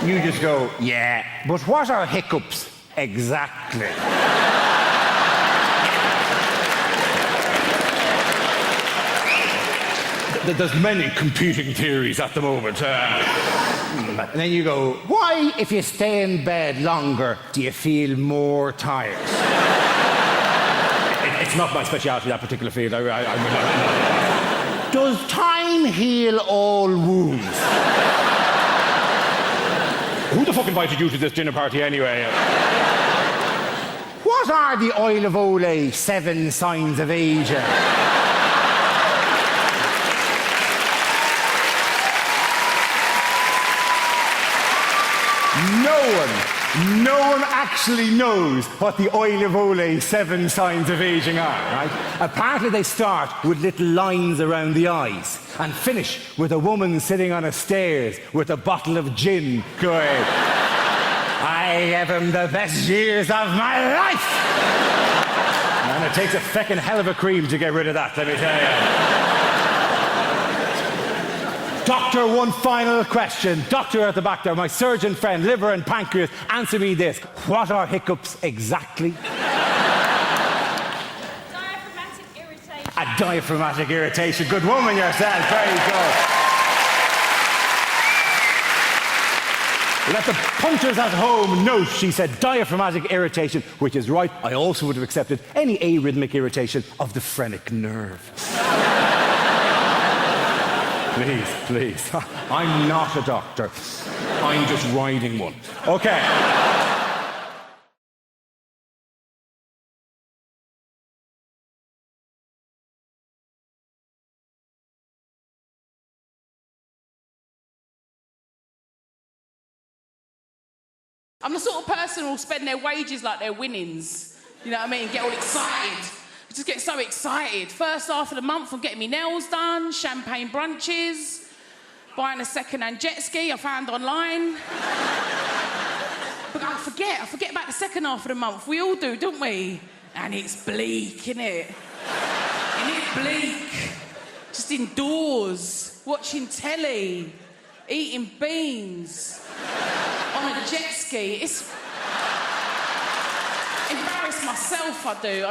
You just go, yeah, but what are hiccups exactly? There's many competing theories at the moment. And then you go, why, if you stay in bed longer, do you feel more tired? It's not my speciality, that particular field. Does time heal all wounds? Who the fuck invited you to this dinner party anyway? What are the Oil of Olay 7 signs of aging? No one actually knows what the Oil of Olay 7 signs of aging are, right? Apparently they start with little lines around the eyes and finish with a woman sitting on a stairs with a bottle of gin going, I gave him the best years of my life! And it takes a feckin' hell of a cream to get rid of that, let me tell you. Doctor, one final question. Doctor at the back there, my surgeon friend, liver and pancreas, answer me this. What are hiccups exactly? Diaphragmatic irritation. A diaphragmatic irritation. Good woman yourself. Very good. Let the punters at home note, she said, diaphragmatic irritation, which is right. I also would have accepted any arrhythmic irritation of the phrenic nerve. Please. I'm not a doctor. I'm just riding one. Okay. I'm the sort of person who will spend their wages like their winnings. You know what I mean? Get all excited. Just get so excited. First half of the month, I'm getting my nails done, champagne brunches, buying a second-hand jet ski I found online. But I forget about the second half of the month. We all do, don't we? And it's bleak, innit? Isn't it bleak? Just indoors, watching telly, eating beans, on a jet ski. It's... embarrass myself, I do.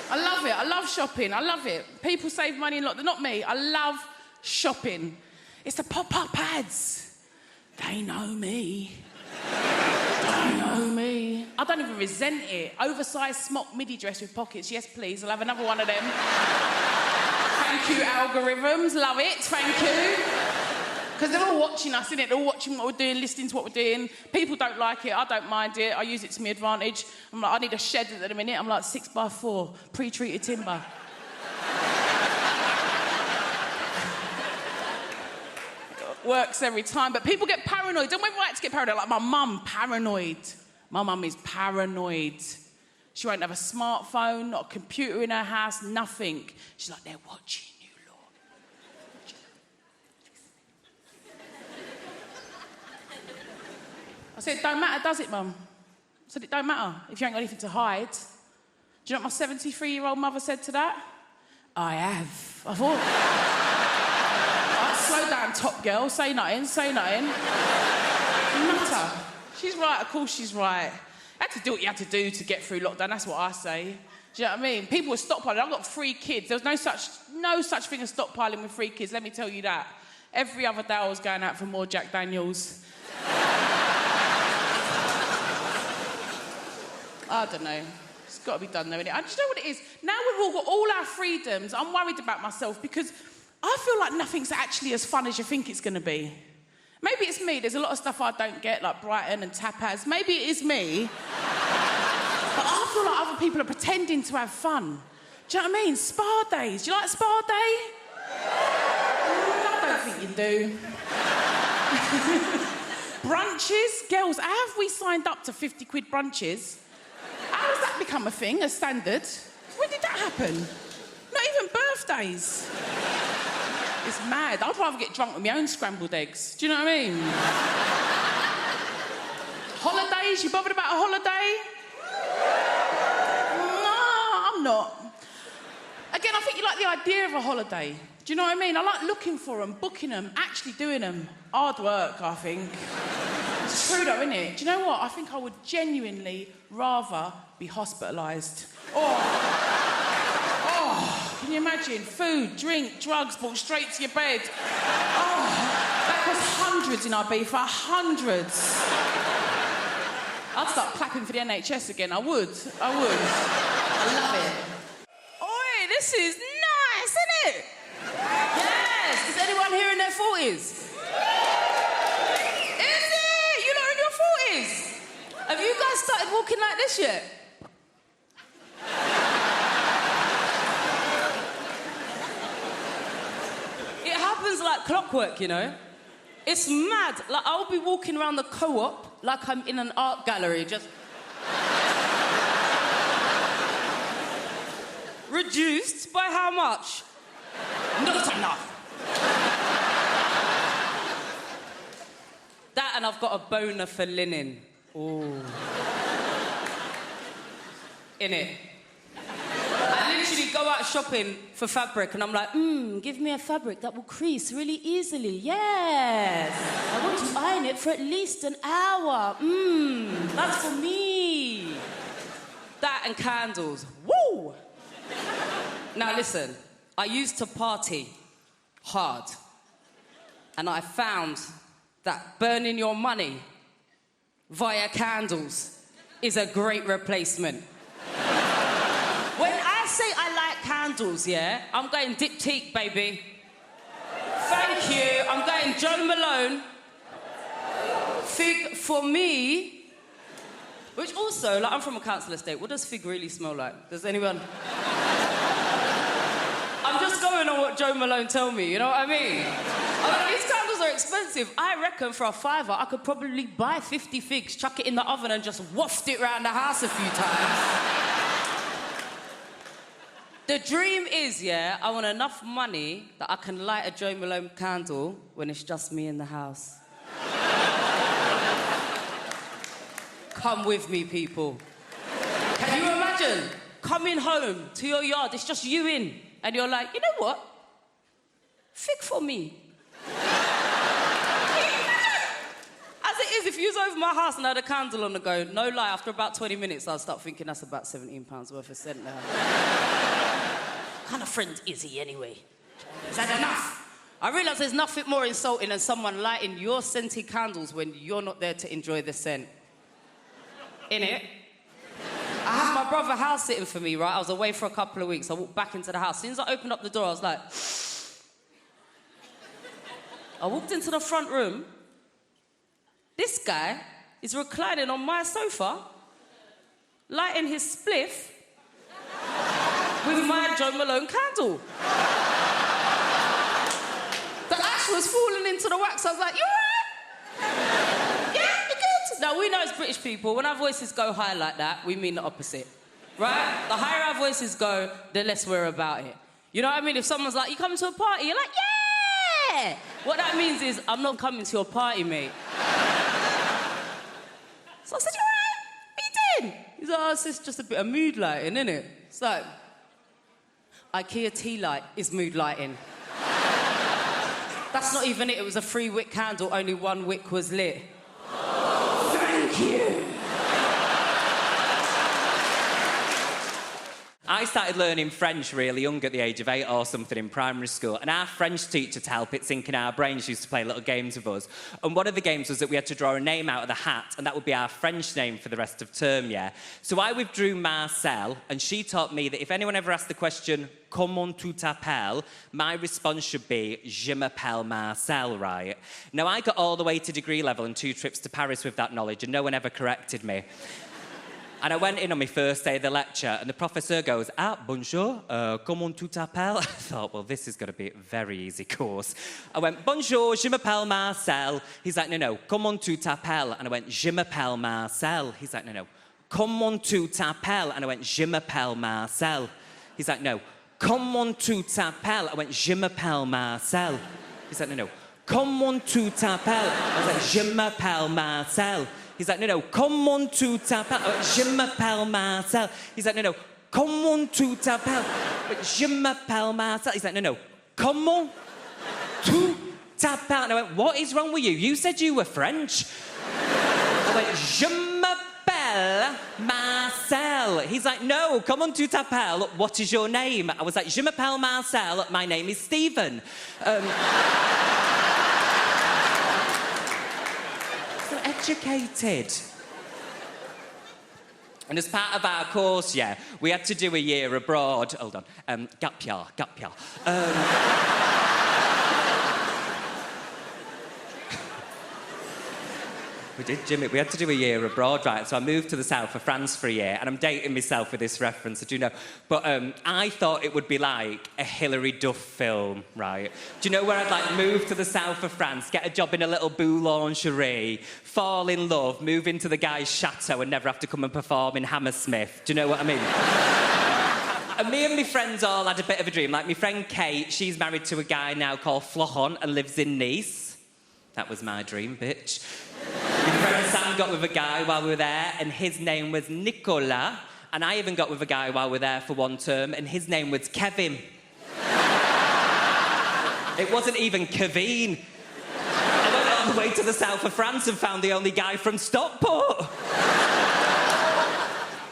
I love it. I love shopping. I love it. People save money a lot. Not me. I love shopping. It's the pop-up ads. They know me. I don't even resent it. Oversized smock midi dress with pockets. Yes, please. I'll have another one of them. Thank you, algorithms. Love it. Thank you. Because they're all watching us, innit? They're all watching what we're doing, listening to what we're doing. People don't like it. I don't mind it. I use it to my advantage. I'm like, I need a shed at the minute. I'm like 6x4, pre-treated timber. Works every time. But people get paranoid. Don't we like to get paranoid? Like my mum, paranoid. My mum is paranoid. She won't have a smartphone, not a computer in her house, nothing. She's like, they're watching. I said, don't matter, does it, Mum? I said, it don't matter if you ain't got anything to hide. Do you know what my 73-year-old mother said to that? I have. I thought, slow down, top girl, say nothing. Nutter. She's right, of course she's right. You had to do what you had to do to get through lockdown, that's what I say. Do you know what I mean? People were stockpiling. I've got 3 kids. There was no such thing as stockpiling with 3 kids, let me tell you that. Every other day I was going out for more Jack Daniels. I don't know. It's got to be done though, innit? And do you know what it is? Now we've all got all our freedoms, I'm worried about myself because I feel like nothing's actually as fun as you think it's going to be. Maybe it's me. There's a lot of stuff I don't get, like Brighton and tapas. Maybe it is me. But I feel like other people are pretending to have fun. Do you know what I mean? Spa days. Do you like spa day? I don't think you do. Brunches. Girls, how have we signed up to 50 quid brunches? How has that become a thing, a standard? When did that happen? Not even birthdays. It's mad. I'd rather get drunk with my own scrambled eggs. Do you know what I mean? Holidays? You bothered about a holiday? No, I'm not. Again, I think you like the idea of a holiday. Do you know what I mean? I like looking for them, booking them, actually doing them. Hard work, I think. It's true though, isn't it? Do you know what? I think I would genuinely rather be hospitalised. Can you imagine? Food, drink, drugs brought straight to your bed. That costs hundreds in Ibiza, hundreds. I'd start clapping for the NHS again, I would. I love it. Oi, this is nice, isn't it? Yes! Is anyone here in their 40s? Is it? You're not in your 40s? Have you guys started walking like this yet? It happens like clockwork, you know? It's mad. Like, I'll be walking around the co-op like I'm in an art gallery, just... Reduced by how much? Not enough. That and I've got a boner for linen. Ooh. Innit? I literally go out shopping for fabric and I'm like, give me a fabric that will crease really easily. Yes. I want to iron it for at least an hour. That's for me. That and candles. Woo! Now listen, I used to party hard. And I found that burning your money via candles is a great replacement. When I say I like candles, yeah, I'm going diptyque, baby. Thank you. I'm going Joe Malone. Fig for me. Which also, like, I'm from a council estate. What does fig really smell like? Does anyone... I'm just going on what Joe Malone told me, you know what I mean? These candles are expensive. I reckon for a £5 I could probably buy 50 figs, chuck it in the oven and just waft it around the house a few times. The dream is, yeah, I want enough money that I can light a Joe Malone candle when it's just me in the house. Come with me, people. Can you imagine coming home to your yard, it's just you in, and you're like, you know what? Fig for me. As it is, if you was over my house and I had a candle on the go, no lie, after about 20 minutes, I'll start thinking that's about £17 worth of scent now. What kind of friend is he anyway? Is that enough? I realise there's nothing more insulting than someone lighting your scented candles when you're not there to enjoy the scent. Innit? I had my brother house sitting for me, right? I was away for a couple of weeks. I walked back into the house. As soon as I opened up the door, I was like... I walked into the front room. This guy is reclining on my sofa, lighting his spliff with my Joe Malone candle. The ash was falling into the wax. I was like, you all right? Yeah, you good? Now, we know as British people, when our voices go high like that, we mean the opposite, right? The higher our voices go, the less we're about it. You know what I mean? If someone's like, you coming to a party? You're like, yeah! What that means is, I'm not coming to your party, mate. So I said, you all right? What are you He's like, oh, it's just a bit of mood lighting, isn't it? It's like, IKEA tea light is mood lighting. That's not even it. It was a 3-wick candle. Only 1 wick was lit. Thank you. I started learning French really young at the age of 8 or something in primary school, and our French teacher, to help it sink in our brains, used to play little games with us. And one of the games was that we had to draw a name out of the hat, and that would be our French name for the rest of term, yeah? So I withdrew Marcel, and she taught me that if anyone ever asked the question, comment tu t'appelles, my response should be, je m'appelle Marcel, right? Now, I got all the way to degree level and 2 trips to Paris with that knowledge, and no one ever corrected me. And I went in on my first day of the lecture, and the professor goes, bonjour, comment tu t'appelles? I thought, well, this is going to be a very easy course. I went, bonjour, je m'appelle Marcel. He's like, no, comment tu t'appelles? And I went, je m'appelle Marcel. He's like, no, comment tu t'appelles? And I went, je m'appelle Marcel. He's like, no, comment tu t'appelles? I went, je m'appelle Marcel. He's like, no, comment tu t'appelles? I was like, je m'appelle Marcel. He's like, no, comment tu t'appelles? Je m'appelle Marcel. He's like, no, comment tu t'appelles? Je m'appelle Marcel. He's like, no, comment tu t'appelles? And I went, what is wrong with you? You said you were French. I went, je m'appelle Marcel. He's like, no, comment tu t'appelles? What is your name? I was like, je m'appelle Marcel. My name is Stephen. Educated. And as part of our course, yeah, we had to do a year abroad. Hold on. Gap year. We did, Jimmy. We had to do a year abroad, right? So I moved to the south of France for a year, and I'm dating myself with this reference, I do know. But I thought it would be like a Hilary Duff film, right? Do you know where I'd like move to the south of France, get a job in a little boulangerie, fall in love, move into the guy's chateau, and never have to come and perform in Hammersmith? Do you know what I mean? And me and my friends all had a bit of a dream. Like my friend Kate, she's married to a guy now called Florent and lives in Nice. That was my dream, bitch. My friend Sam got with a guy while we were there, and his name was Nicolas. And I even got with a guy while we were there for 1 term, and his name was Kevin. It wasn't even Kevin. I went all the way to the south of France and found the only guy from Stockport.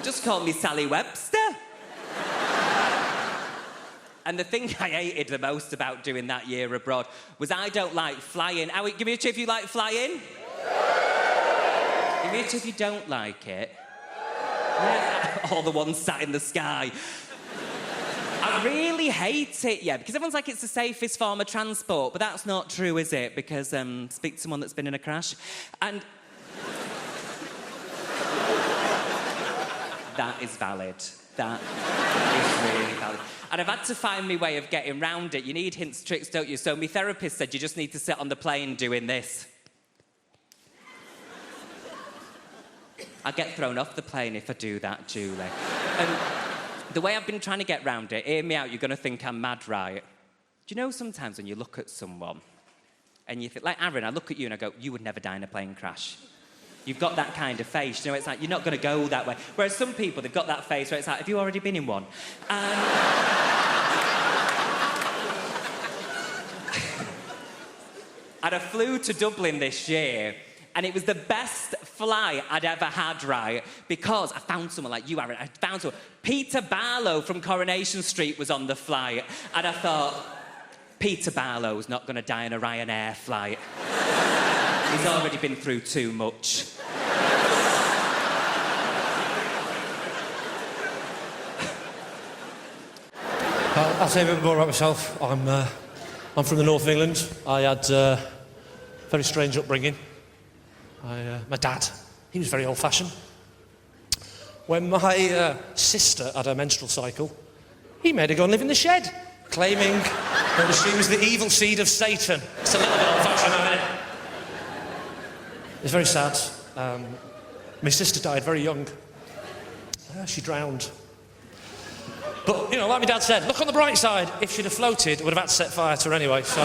Just called me Sally Webster. And the thing I hated the most about doing that year abroad was I don't like flying. Give me a cheer if you like flying. Give me a cheer if you don't like it. Yeah, all the ones sat in the sky. I really hate it, yeah, because everyone's like it's the safest form of transport, but that's not true, is it? Because speak to someone that's been in a crash. And that is valid. That is really valid. And I've had to find my way of getting round it. You need hints, tricks, don't you? So my therapist said you just need to sit on the plane doing this. I get thrown off the plane if I do that, Julie. And the way I've been trying to get round it, hear me out, you're going to think I'm mad, right? Do you know sometimes when you look at someone and you think, like Aaron, I look at you and I go, you would never die in a plane crash. You've got that kind of face, you know, it's like, you're not going to go that way. Whereas some people, they've got that face where it's like, have you already been in one? And I flew to Dublin this year, and it was the best flight I'd ever had, right? Because I found someone like you, Aaron. I found someone. Peter Barlow from Coronation Street was on the flight, and I thought, Peter Barlow's not going to die in a Ryanair flight. He's already been through too much. I'll say a bit more about myself. I'm from the north of England. I had a very strange upbringing. My dad, he was very old-fashioned. When my sister had her menstrual cycle, he made her go and live in the shed, claiming that she was the evil seed of Satan. It's a little bit old-fashioned, isn't it? It's very sad. My sister died very young. She drowned. But, you know, like my dad said, look on the bright side. If she'd have floated, I would have had to set fire to her anyway, so...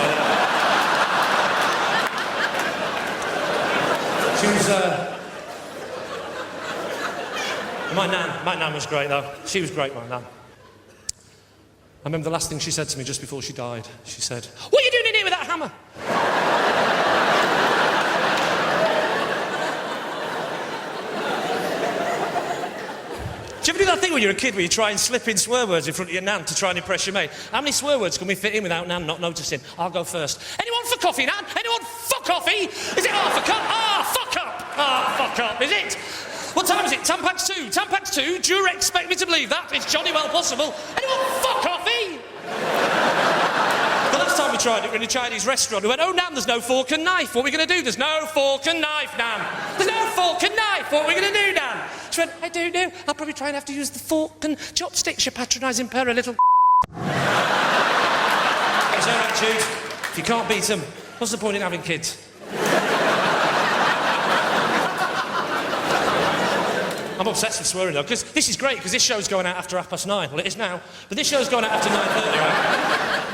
She was... My nan was great, though. She was great, my nan. I remember the last thing she said to me just before she died. She said, "What are you doing in here with that hammer?" Do you ever do that thing when you're a kid where you try and slip in swear words in front of your nan to try and impress your mate? How many swear words can we fit in without nan not noticing? I'll go first. Anyone for coffee, nan? Anyone for coffee? Is it half a cup? Fuck up! Fuck up, is it? What time is it? 10 past 2. 10 past 2? Do you expect me to believe that? It's jolly well possible. Anyone for coffee? The last time we tried it, we were in a Chinese restaurant. We went, "Oh, nan, there's no fork and knife. What are we going to do?" "There's no fork and knife, nan. There's no fork and knife. What are we going to do, nan?" She went, "I don't know. I'll probably try and have to use the fork and chopsticks, you patronising pair of little..." That's her attitude. If you can't beat them, what's the point in having kids? I'm obsessed with swearing, though, because this is great, because this show's going out after 9:30. Well, it is now, but this show's going out after 9:30, right?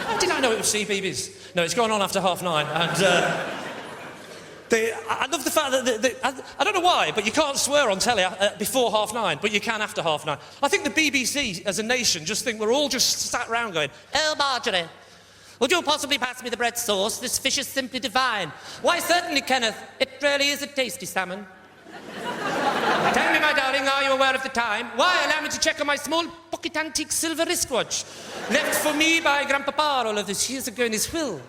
How did I know it was CBeebies? No, it's going on after 9:30, and I love the fact that I don't know why, but you can't swear on telly before 9:30, but you can after 9:30. I think the BBC, as a nation, just think we're all just sat around going, "Oh, Marjorie, would you possibly pass me the bread sauce? This fish is simply divine." "Why, certainly, Kenneth. It really is a tasty salmon." "Tell me, my darling, are you aware of the time?" "Why, allow me to check on my small pocket antique silver wristwatch, left for me by Grandpapa all of these years ago in his will."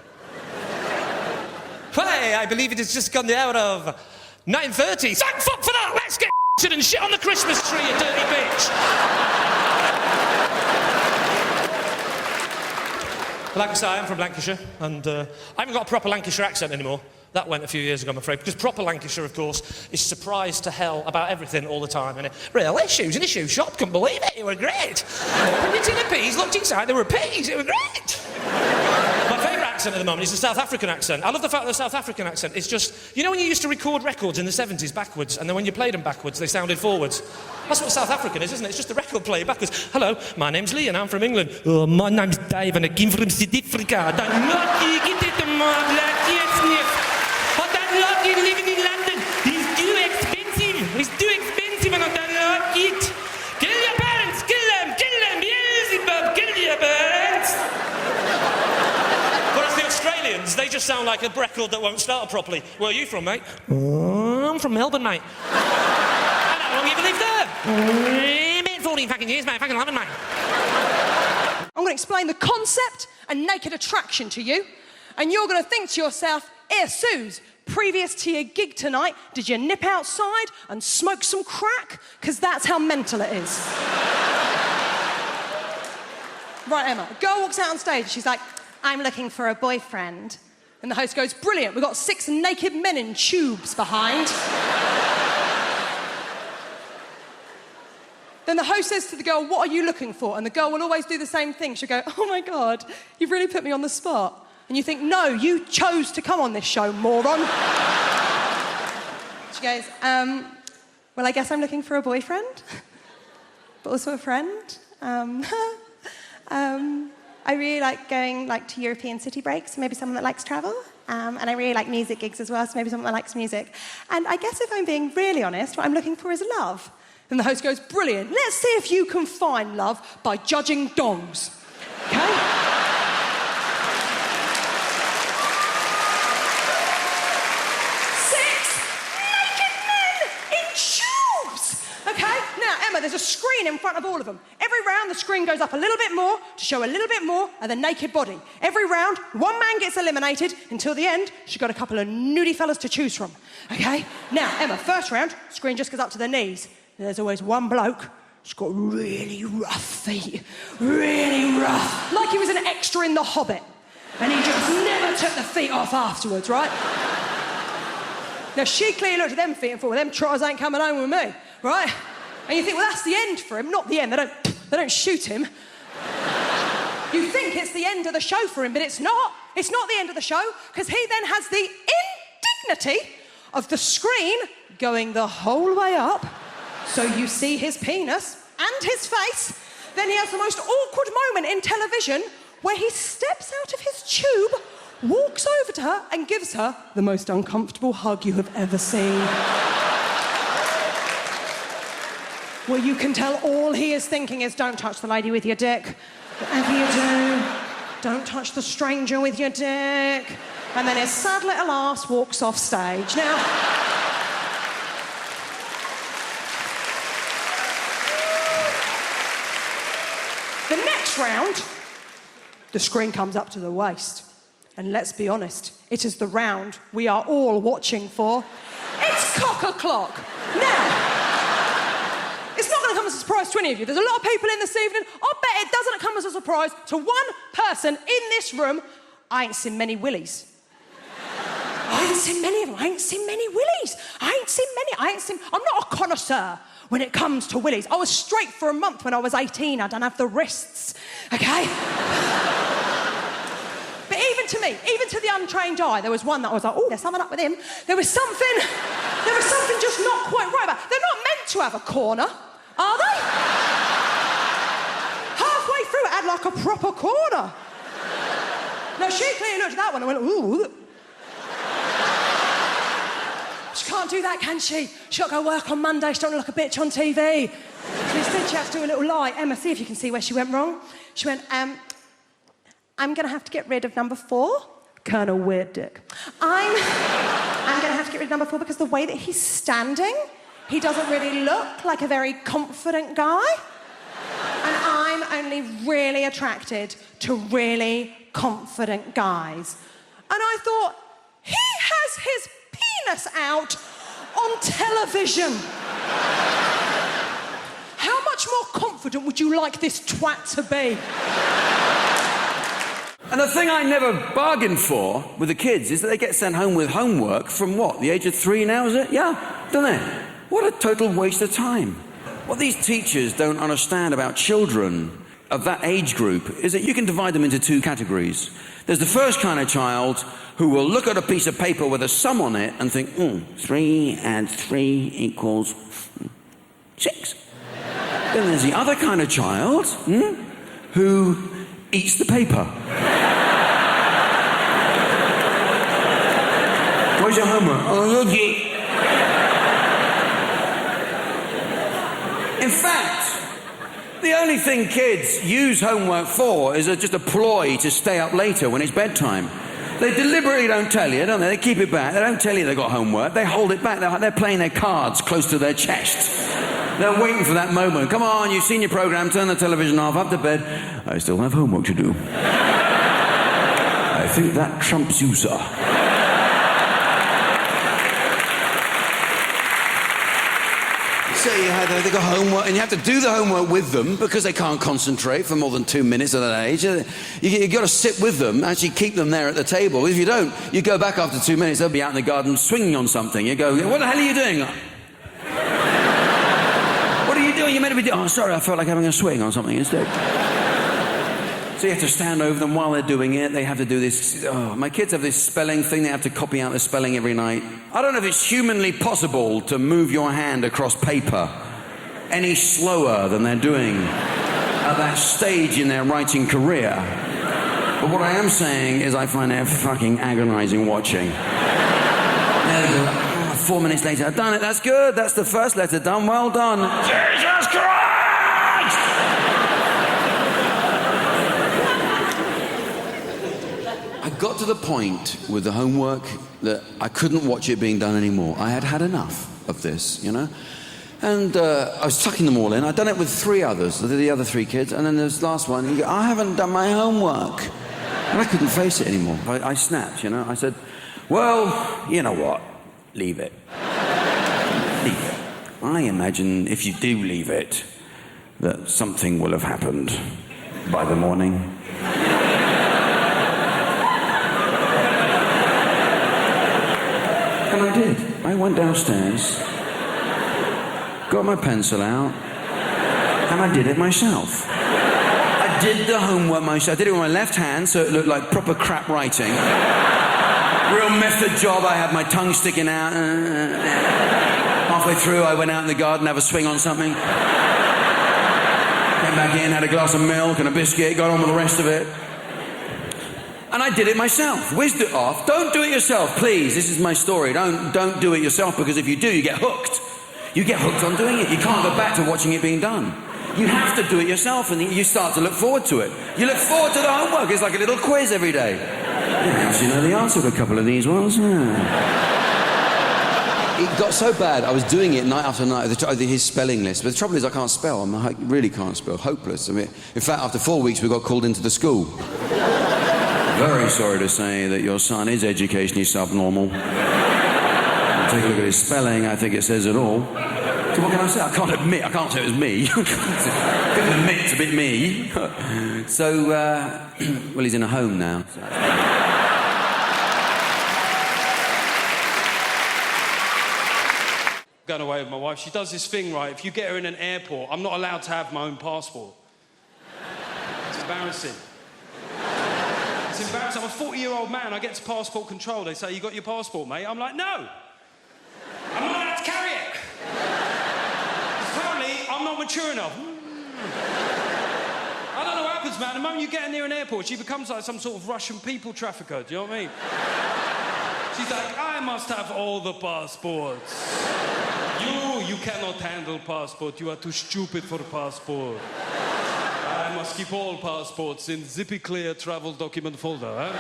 "Why, I believe it has just gone the hour of 9:30. Thank fuck for that! Let's get and shit on the Christmas tree, you dirty bitch! Like I say, I am from Lancashire, and I haven't got a proper Lancashire accent anymore. That went a few years ago, I'm afraid, because proper Lancashire, of course, is surprised to hell about everything all the time. And really, shoes in a shoe shop, couldn't believe it, it were great. Put it in the peas, looked inside, there were peas, it were great. My favourite accent at the moment is the South African accent. I love the fact that the South African accent is just... You know when you used to record records in the 70s backwards, and then when you played them backwards, they sounded forwards? That's what South African is, isn't it? It's just the record player backwards. "Hello, my name's Lee, and I'm from England." "Oh, my name's Dave, and I came from South Africa. I don't like you, get it, lucky living in London. He's too expensive. He's too expensive and I don't like it. Kill your parents, kill them, Beelzebub, kill your parents." Whereas the Australians, they just sound like a record that won't start properly. "Where are you from, mate?" "Oh, I'm from Melbourne, mate." "And how long have you lived there?" "About 14 fucking years, mate. Fucking love it, mate." I'm going to explain the concept and naked attraction to you, and you're going to think to yourself, Suze, previous to your gig tonight, did you nip outside and smoke some crack? Because that's how mental it is. Right, Emma, a girl walks out on stage and she's like, "I'm looking for a boyfriend." And the host goes, "Brilliant, we've got 6 naked men in tubes behind." Then the host says to the girl, "What are you looking for?" And the girl will always do the same thing. She'll go, "Oh my God, you've really put me on the spot." And you think, "No, you chose to come on this show, moron." She goes, "Well, I guess I'm looking for a boyfriend, but also a friend. I really like going to European city breaks, maybe someone that likes travel. And I really like music gigs as well, so maybe someone that likes music. And I guess if I'm being really honest, what I'm looking for is love." And the host goes, "Brilliant. Let's see if you can find love by judging dongs." Okay? There's a screen in front of all of them. Every round, the screen goes up a little bit more to show a little bit more of the naked body. Every round, one man gets eliminated until the end. She's got a couple of nudie fellas to choose from. Okay? Now, Emma, first round, screen just goes up to the knees. There's always one bloke. He's got really rough feet. Really rough. Like he was an extra in The Hobbit. And he just never took the feet off afterwards, right? Now, she clearly looked at them feet and thought, "Well, them trotters ain't coming home with me," right? And you think, well, that's the end for him. Not the end. They don't shoot him. You think it's the end of the show for him, but it's not. It's not the end of the show, because he then has the indignity of the screen going the whole way up, so you see his penis and his face. Then he has the most awkward moment in television where he steps out of his tube, walks over to her and gives her the most uncomfortable hug you have ever seen. Well, you can tell all he is thinking is, don't touch the lady with your dick. Whatever you do, don't touch the stranger with your dick. And then his sad little ass walks off stage. Now... the next round, the screen comes up to the waist. And let's be honest, it is the round we are all watching for. It's cock-a-clock. Now... it's not going to come as a surprise to any of you. There's a lot of people in this evening. I bet it doesn't come as a surprise to one person in this room. I ain't seen many willies. I ain't seen many of them. I ain't seen many willies. I'm not a connoisseur when it comes to willies. I was straight for a month when I was 18. I don't have the wrists, okay? But even to me, even to the untrained eye, there was one that I was like, oh, there's something up with him. There was something just not quite right about it. They're not meant to have a corner, are they? Halfway through, it had like a proper corner. Now, she clearly looked at that one and went, ooh. She can't do that, can she? She's got to go work on Monday. She don't look a bitch on TV. So instead, she has to do a little lie. Emma, see if you can see where she went wrong. She went, I'm going to have to get rid of number 4. Colonel Weird Dick. I'm going to have to get rid of number 4 because the way that he's standing, he doesn't really look like a very confident guy. And I'm only really attracted to really confident guys. And I thought, he has his penis out on television. How much more confident would you like this twat to be? And the thing I never bargained for with the kids is that they get sent home with homework from what, the age of 3 now, is it? Yeah, don't they? What a total waste of time. What these teachers don't understand about children of that age group is that you can divide them into 2 categories. There's the first kind of child who will look at a piece of paper with a sum on it and think, 3 and 3 equals 6. Then there's the other kind of child who eats the paper. Where's your homework? Oh, okay. In fact, the only thing kids use homework for is just a ploy to stay up later when it's bedtime. They deliberately don't tell you, don't they? They keep it back. They don't tell you they've got homework. They hold it back. They're playing their cards close to their chest. They're waiting for that moment. Come on, you've seen your program, turn the television off, up to bed. I still have homework to do. I think that trumps you, sir. So they got homework, and you have to do the homework with them because they can't concentrate for more than 2 minutes at that age. You've got to sit with them, actually keep them there at the table. If you don't, you go back after 2 minutes, they'll be out in the garden swinging on something. You go, what the hell are you doing? What are you doing? You're meant to be doing... Oh, sorry, I felt like having a swing on something instead. So you have to stand over them while they're doing it. They have to do this... Oh, my kids have this spelling thing. They have to copy out the spelling every night. I don't know if it's humanly possible to move your hand across paper any slower than they're doing at that stage in their writing career. But what I am saying is I find it fucking agonizing watching. There they go. 4 minutes later, I've done it. That's good. That's the first letter done. Well done. Jesus Christ! I got to the point with the homework that I couldn't watch it being done anymore. I had had enough of this, you know? And I was tucking them all in. I'd done it with 3 others, the other 3 kids, and then there's the last one. He goes, I haven't done my homework. And I couldn't face it anymore. I snapped, you know? I said, well, you know what? Leave it. Leave it. I imagine if you do leave it, that something will have happened by the morning. And I did. I went downstairs, got my pencil out, and I did it myself. I did the homework myself. I did it with my left hand, so it looked like proper crap writing. Real method job. I had my tongue sticking out. Halfway through, I went out in the garden, have a swing on something. Came back in, had a glass of milk and a biscuit, got on with the rest of it. And I did it myself. Whizzed it off. Don't do it yourself, please. This is my story. Don't do it yourself, because if you do, you get hooked. You get hooked on doing it. You can't go back to watching it being done. You have to do it yourself, and you start to look forward to it. You look forward to the homework. It's like a little quiz every day. You actually know the answer to a couple of these ones. It got so bad, I was doing it night after night, his spelling list. But the trouble is, I can't spell. I really can't spell. Hopeless. I mean, in fact, after 4 weeks, we got called into the school. Very sorry to say that your son is educationally subnormal. Take a look at his spelling, I think it says it all. So what can I say? I can't say it was me. Couldn't admit it's a bit me. So, well, he's in a home now. Going away with my wife, she does this thing, right? If you get her in an airport, I'm not allowed to have my own passport. It's embarrassing. It's embarrassing. I'm a 40-year-old man. I get to passport control. They say, you got your passport, mate? I'm like, no. I'm not allowed to carry it. Apparently, I'm not mature enough. I don't know what happens, man. The moment you get her near an airport, she becomes like some sort of Russian people trafficker. Do you know what I mean? She's like, I must have all the passports. You cannot handle passport. You are too stupid for passport. I must keep all passports in zippy clear travel document folder, huh?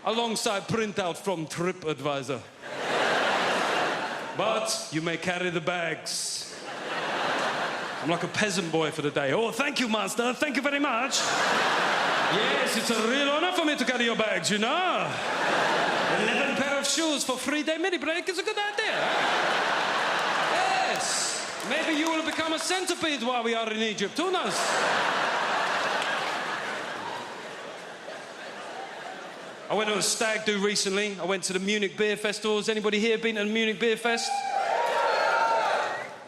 Alongside printout from TripAdvisor. But you may carry the bags. I'm like a peasant boy for the day. Oh, thank you, master. Thank you very much. Yes, it's a real honor for me to carry your bags, you know. 11 pair of shoes for 3-day mini break is a good idea. Yes. Maybe you will become a centipede while we are in Egypt. Who knows? I went on a stag do recently. I went to the Munich Beer Festival. Has anybody here been to the Munich Beer Fest?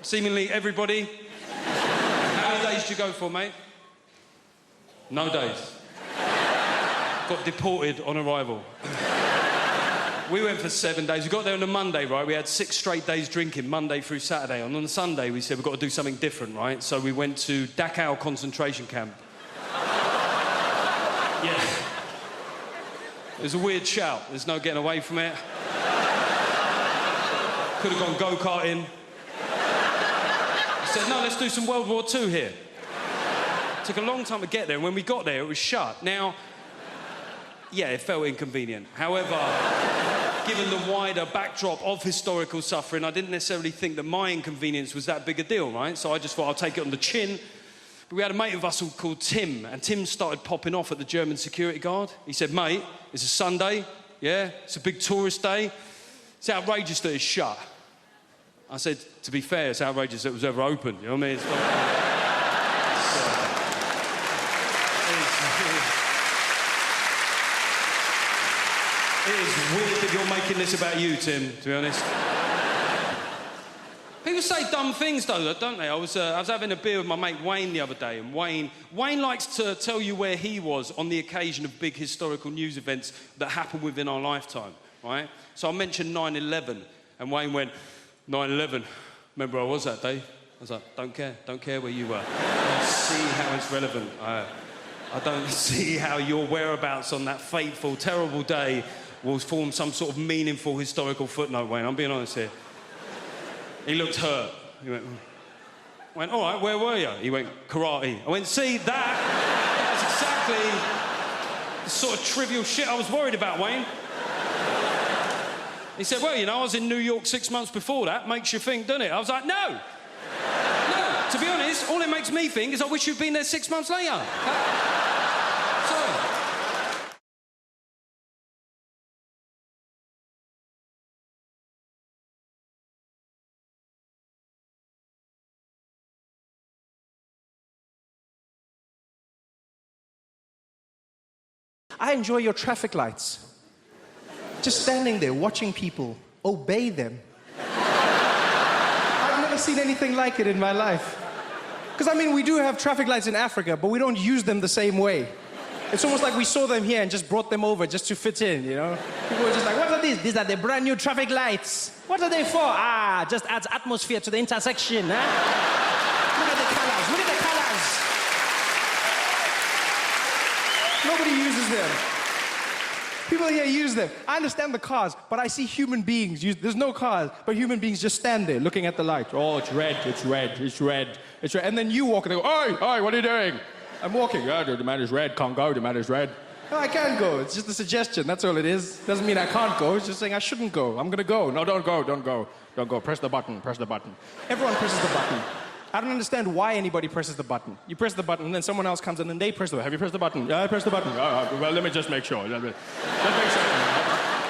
Seemingly everybody. How many days did you go for, mate? No days. Got deported on arrival. We went for 7 days. We got there on a Monday, right? We had 6 straight days drinking, Monday through Saturday. And on the Sunday, we said, we've got to do something different, right? So we went to Dachau concentration camp. Yeah. It was a weird shout. There's no getting away from it. Could have gone go-karting. I said, no, let's do some World War II here. It took a long time to get there, and when we got there, it was shut. Now, yeah, it felt inconvenient. However, given the wider backdrop of historical suffering, I didn't necessarily think that my inconvenience was that big a deal, right? So I just thought I'll take it on the chin. But we had a mate of us called Tim, and Tim started popping off at the German security guard. He said, mate, it's a Sunday, yeah? It's a big tourist day. It's outrageous that it's shut. I said, to be fair, it's outrageous that it was ever open, you know what I mean? It's It is weird that you're making this about you, Tim, to be honest. People say dumb things, though, don't they? I was having a beer with my mate Wayne the other day, and Wayne likes to tell you where he was on the occasion of big historical news events that happened within our lifetime, right? So I mentioned 9/11, and Wayne went, 9/11, remember I was that day? I was like, don't care where you were. I don't see how it's relevant. I don't see how your whereabouts on that fateful, terrible day will form some sort of meaningful historical footnote, Wayne. I'm being honest here. He looked hurt. He went, all right, where were you? He went, karate. I went, see, that's exactly the sort of trivial shit I was worried about, Wayne. He said, well, you know, I was in New York 6 months before that. Makes you think, doesn't it? I was like, no. To be honest, all it makes me think is I wish you'd been there 6 months later. Sorry. I enjoy your traffic lights. Just standing there, watching people, obey them. I've never seen anything like it in my life. Because, I mean, we do have traffic lights in Africa, but we don't use them the same way. It's almost like we saw them here and just brought them over just to fit in, you know? People were just like, what are these? These are the brand new traffic lights. What are they for? Ah, just adds atmosphere to the intersection, huh? Look at the colors, look at the colors. Nobody uses them. People here use them. I understand the cars, but I see human beings use. There's no cars, but human beings just stand there looking at the light. Oh, it's red, it's red, it's red, it's red. And then you walk and they go, oi, what are you doing? I'm walking. Oh, the man is red, can't go, the man is red. No, I can go. It's just a suggestion, that's all it is. Doesn't mean I can't go, it's just saying I shouldn't go. I'm gonna go. No, don't go, don't go. Don't go. Press the button, press the button. Everyone presses the button. I don't understand why anybody presses the button. You press the button, and then someone else comes in, and they press the button. Have you pressed the button? Yeah, I pressed the button. Well, let me just make sure. Just make sure.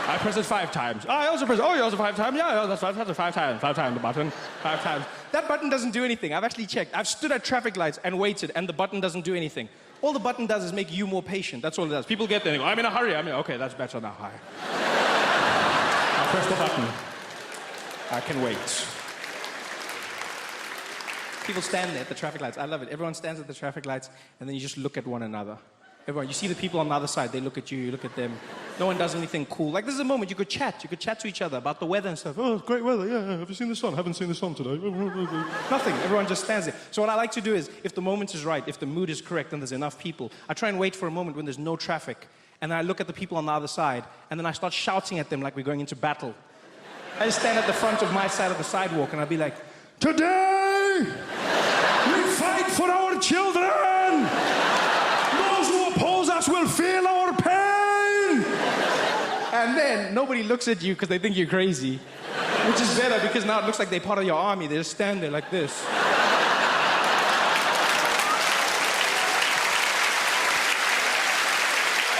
I pressed it 5 times. I also pressed. Oh, you also 5 times? Yeah, that's 5 times. 5 times the button. 5 times. That button doesn't do anything. I've actually checked. I've stood at traffic lights and waited, and the button doesn't do anything. All the button does is make you more patient. That's all it does. People get there and they go, I'm in a hurry. Okay, that's better now. I press the button. I can wait. People stand there at the traffic lights. I love it. Everyone stands at the traffic lights, and then you just look at one another. Everyone, you see the people on the other side. They look at you, you look at them. No one does anything cool. Like, this is a moment you could chat. You could chat to each other about the weather and stuff. Oh, it's great weather. Yeah, have you seen the sun? Haven't seen the sun today. Nothing. Everyone just stands there. So what I like to do is, if the moment is right, if the mood is correct, and there's enough people, I try and wait for a moment when there's no traffic. And then I look at the people on the other side, and then I start shouting at them like we're going into battle. I just stand at the front of my side of the sidewalk, and I'll be like, today, we fight for our children! Those who oppose us will feel our pain! And then nobody looks at you because they think you're crazy. Which is better because now it looks like they're part of your army. They just stand there like this.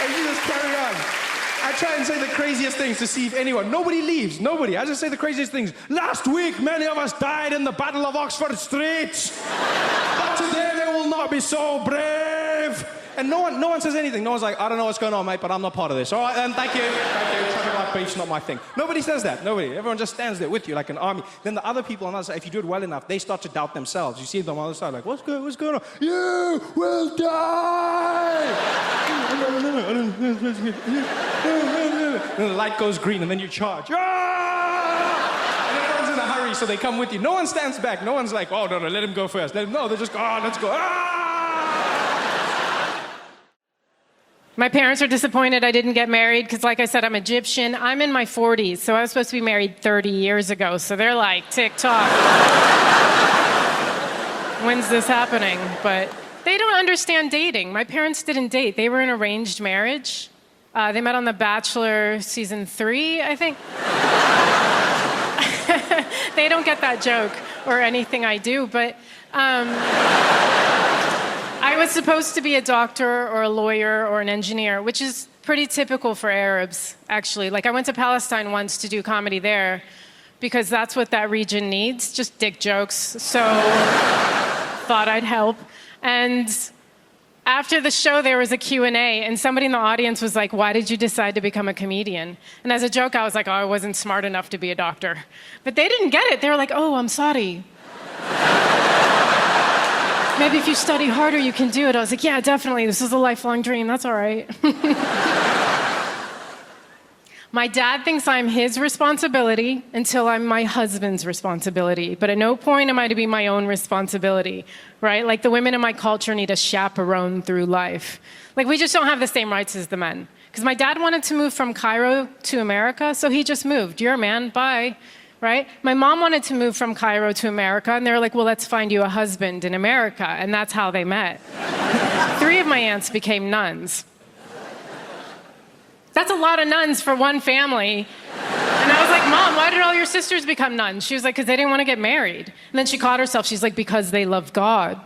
And you just carry on. I try and say the craziest things to see if anyone... Nobody leaves. Nobody. I just say the craziest things. Last week, many of us died in the Battle of Oxford Street. But today they will not be so brave. And no one says anything. No one's like, I don't know what's going on, mate, but I'm not part of this. All right, then, thank you. Traffic light beef's not my thing. Nobody says that. Nobody. Everyone just stands there with you like an army. Then the other people on the other side, if you do it well enough, they start to doubt themselves. You see them on the other side like, what's going on? You will die! And the light goes green, and then you charge. Ah! And everyone's in a hurry, so they come with you. No one stands back. No one's like, oh, no, let him go first. No, they just go, let's go. Ah! My parents are disappointed I didn't get married because, like I said, I'm Egyptian. I'm in my 40s, so I was supposed to be married 30 years ago. So they're like, tick-tock. When's this happening? But they don't understand dating. My parents didn't date. They were in arranged marriage. They met on The Bachelor season 3, I think. They don't get that joke or anything I do, but... I was supposed to be a doctor or a lawyer or an engineer, which is pretty typical for Arabs, actually. Like, I went to Palestine once to do comedy there because that's what that region needs, just dick jokes. So thought I'd help. And after the show, there was a Q&A, and somebody in the audience was like, why did you decide to become a comedian? And as a joke, I was like, oh, I wasn't smart enough to be a doctor. But they didn't get it. They were like, oh, I'm sorry. Maybe if you study harder, you can do it. I was like, yeah, definitely. This is a lifelong dream. That's all right. My dad thinks I'm his responsibility until I'm my husband's responsibility. But at no point am I to be my own responsibility, right? Like, the women in my culture need a chaperone through life. Like, we just don't have the same rights as the men. Because my dad wanted to move from Cairo to America, so he just moved. You're a man, bye. Right? My mom wanted to move from Cairo to America, and they were like, well, let's find you a husband in America. And that's how they met. 3 of my aunts became nuns. That's a lot of nuns for one family. And I was like, Mom, why did all your sisters become nuns? She was like, because they didn't want to get married. And then she caught herself. She's like, because they love God.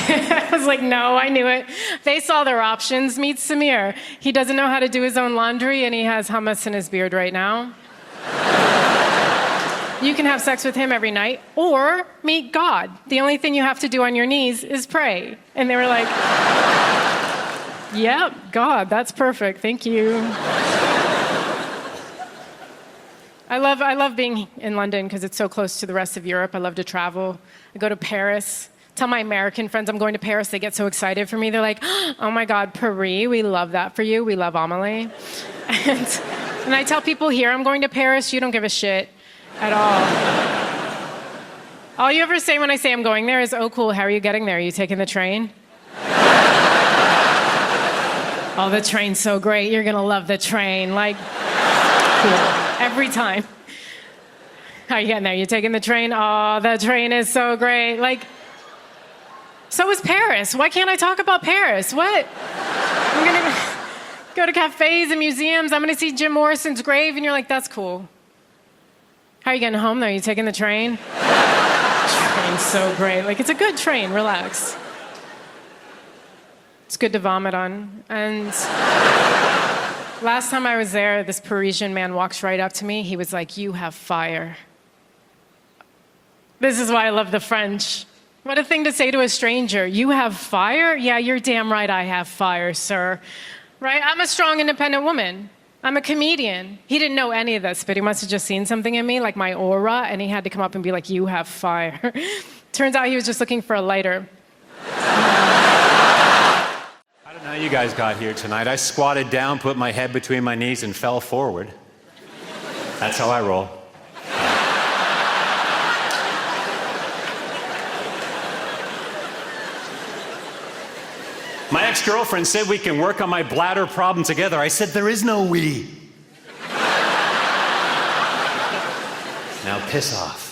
I was like, no, I knew it. They saw their options. Meet Samir. He doesn't know how to do his own laundry, and he has hummus in his beard right now. You can have sex with him every night, or meet God. The only thing you have to do on your knees is pray. And they were like, yep, God, that's perfect. Thank you. I love being in London because it's so close to the rest of Europe. I love to travel. I go to Paris. Tell my American friends I'm going to Paris. They get so excited for me. They're like, oh my God, Paris, we love that for you. We love Amelie. And I tell people here I'm going to Paris. You don't give a shit at all. All you ever say when I say I'm going there is, oh cool, how are you getting there? Are you taking the train? Oh, the train's so great. You're gonna love the train. Like, cool. Every time. How are you getting there? You taking the train? Oh, the train is so great. Like, so is Paris. Why can't I talk about Paris? What? I'm gonna go to cafes and museums. I'm gonna see Jim Morrison's grave, and you're like, that's cool. How are you getting home, though? You taking the train? Train's so great. Like, it's a good train. Relax. It's good to vomit on. And last time I was there, this Parisian man walks right up to me. He was like, you have fire. This is why I love the French. What a thing to say to a stranger. You have fire? Yeah, you're damn right I have fire, sir. Right? I'm a strong, independent woman. I'm a comedian. He didn't know any of this, but he must have just seen something in me, like my aura, and he had to come up and be like, you have fire. Turns out he was just looking for a lighter. I don't know how you guys got here tonight. I squatted down, put my head between my knees, and fell forward. That's how I roll. My ex-girlfriend said we can work on my bladder problem together. I said, there is no we. Now piss off.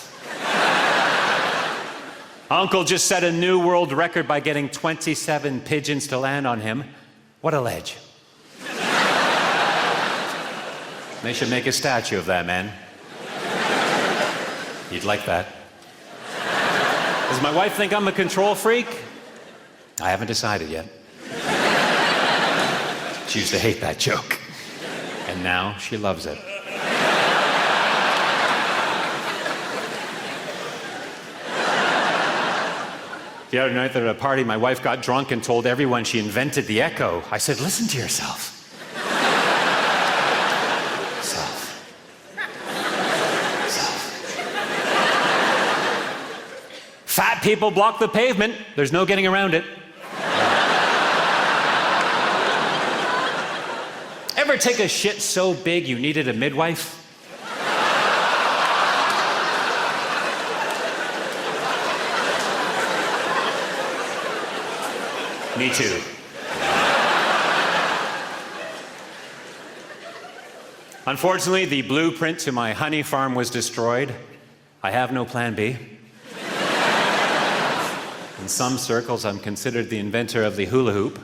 Uncle just set a new world record by getting 27 pigeons to land on him. What a ledge. They should make a statue of that man. You'd like that. Does my wife think I'm a control freak? I haven't decided yet. She used to hate that joke. And now she loves it. The other night at a party, my wife got drunk and told everyone she invented the echo. I said, listen to yourself. Fat people block the pavement. There's no getting around it. Ever take a shit so big you needed a midwife? Me too. Unfortunately, the blueprint to my honey farm was destroyed. I have no plan B. In some circles, I'm considered the inventor of the hula hoop.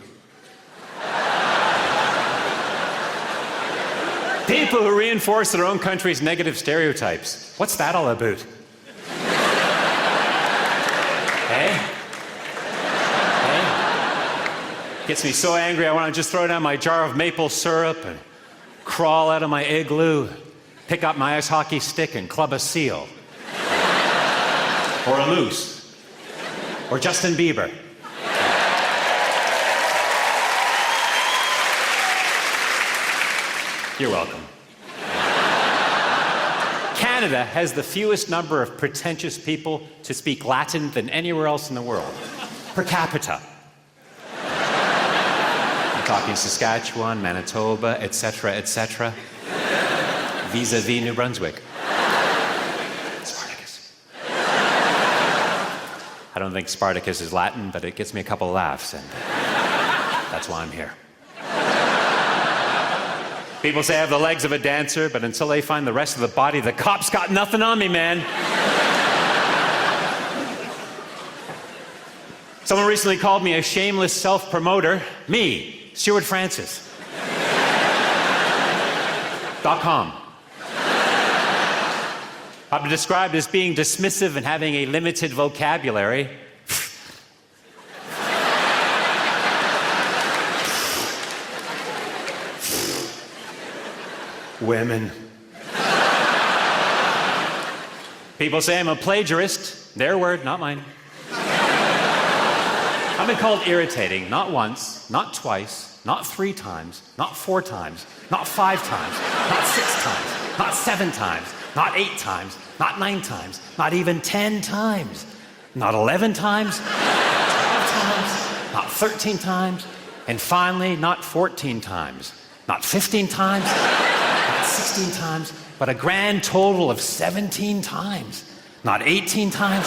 People who reinforce their own country's negative stereotypes. What's that all about? Hey? Hey? Gets me so angry I want to just throw down my jar of maple syrup and crawl out of my igloo, pick up my ice hockey stick and club a seal. Or a moose. Or Justin Bieber. You're welcome. Canada has the fewest number of pretentious people to speak Latin than anywhere else in the world, per capita. I'm talking Saskatchewan, Manitoba, etc., etc. Vis-a-vis New Brunswick. Spartacus. I don't think Spartacus is Latin, but it gets me a couple of laughs, and that's why I'm here. People say I have the legs of a dancer, but until they find the rest of the body, the cops got nothing on me, man. Someone recently called me a shameless self-promoter. Me, Stuart Francis. .com. I've been described as being dismissive and having a limited vocabulary. Women. People say I'm a plagiarist. Their word, not mine. I've been called irritating, not once, not twice, not 3 times, not 4 times, not 5 times, not 6 times, not 7 times, not 8 times, not 9 times, not even 10 times, not 11 times, not 12 times, not 13 times, and finally, not 14 times, not 15 times, not 16 times, but a grand total of 17 times, not 18 times.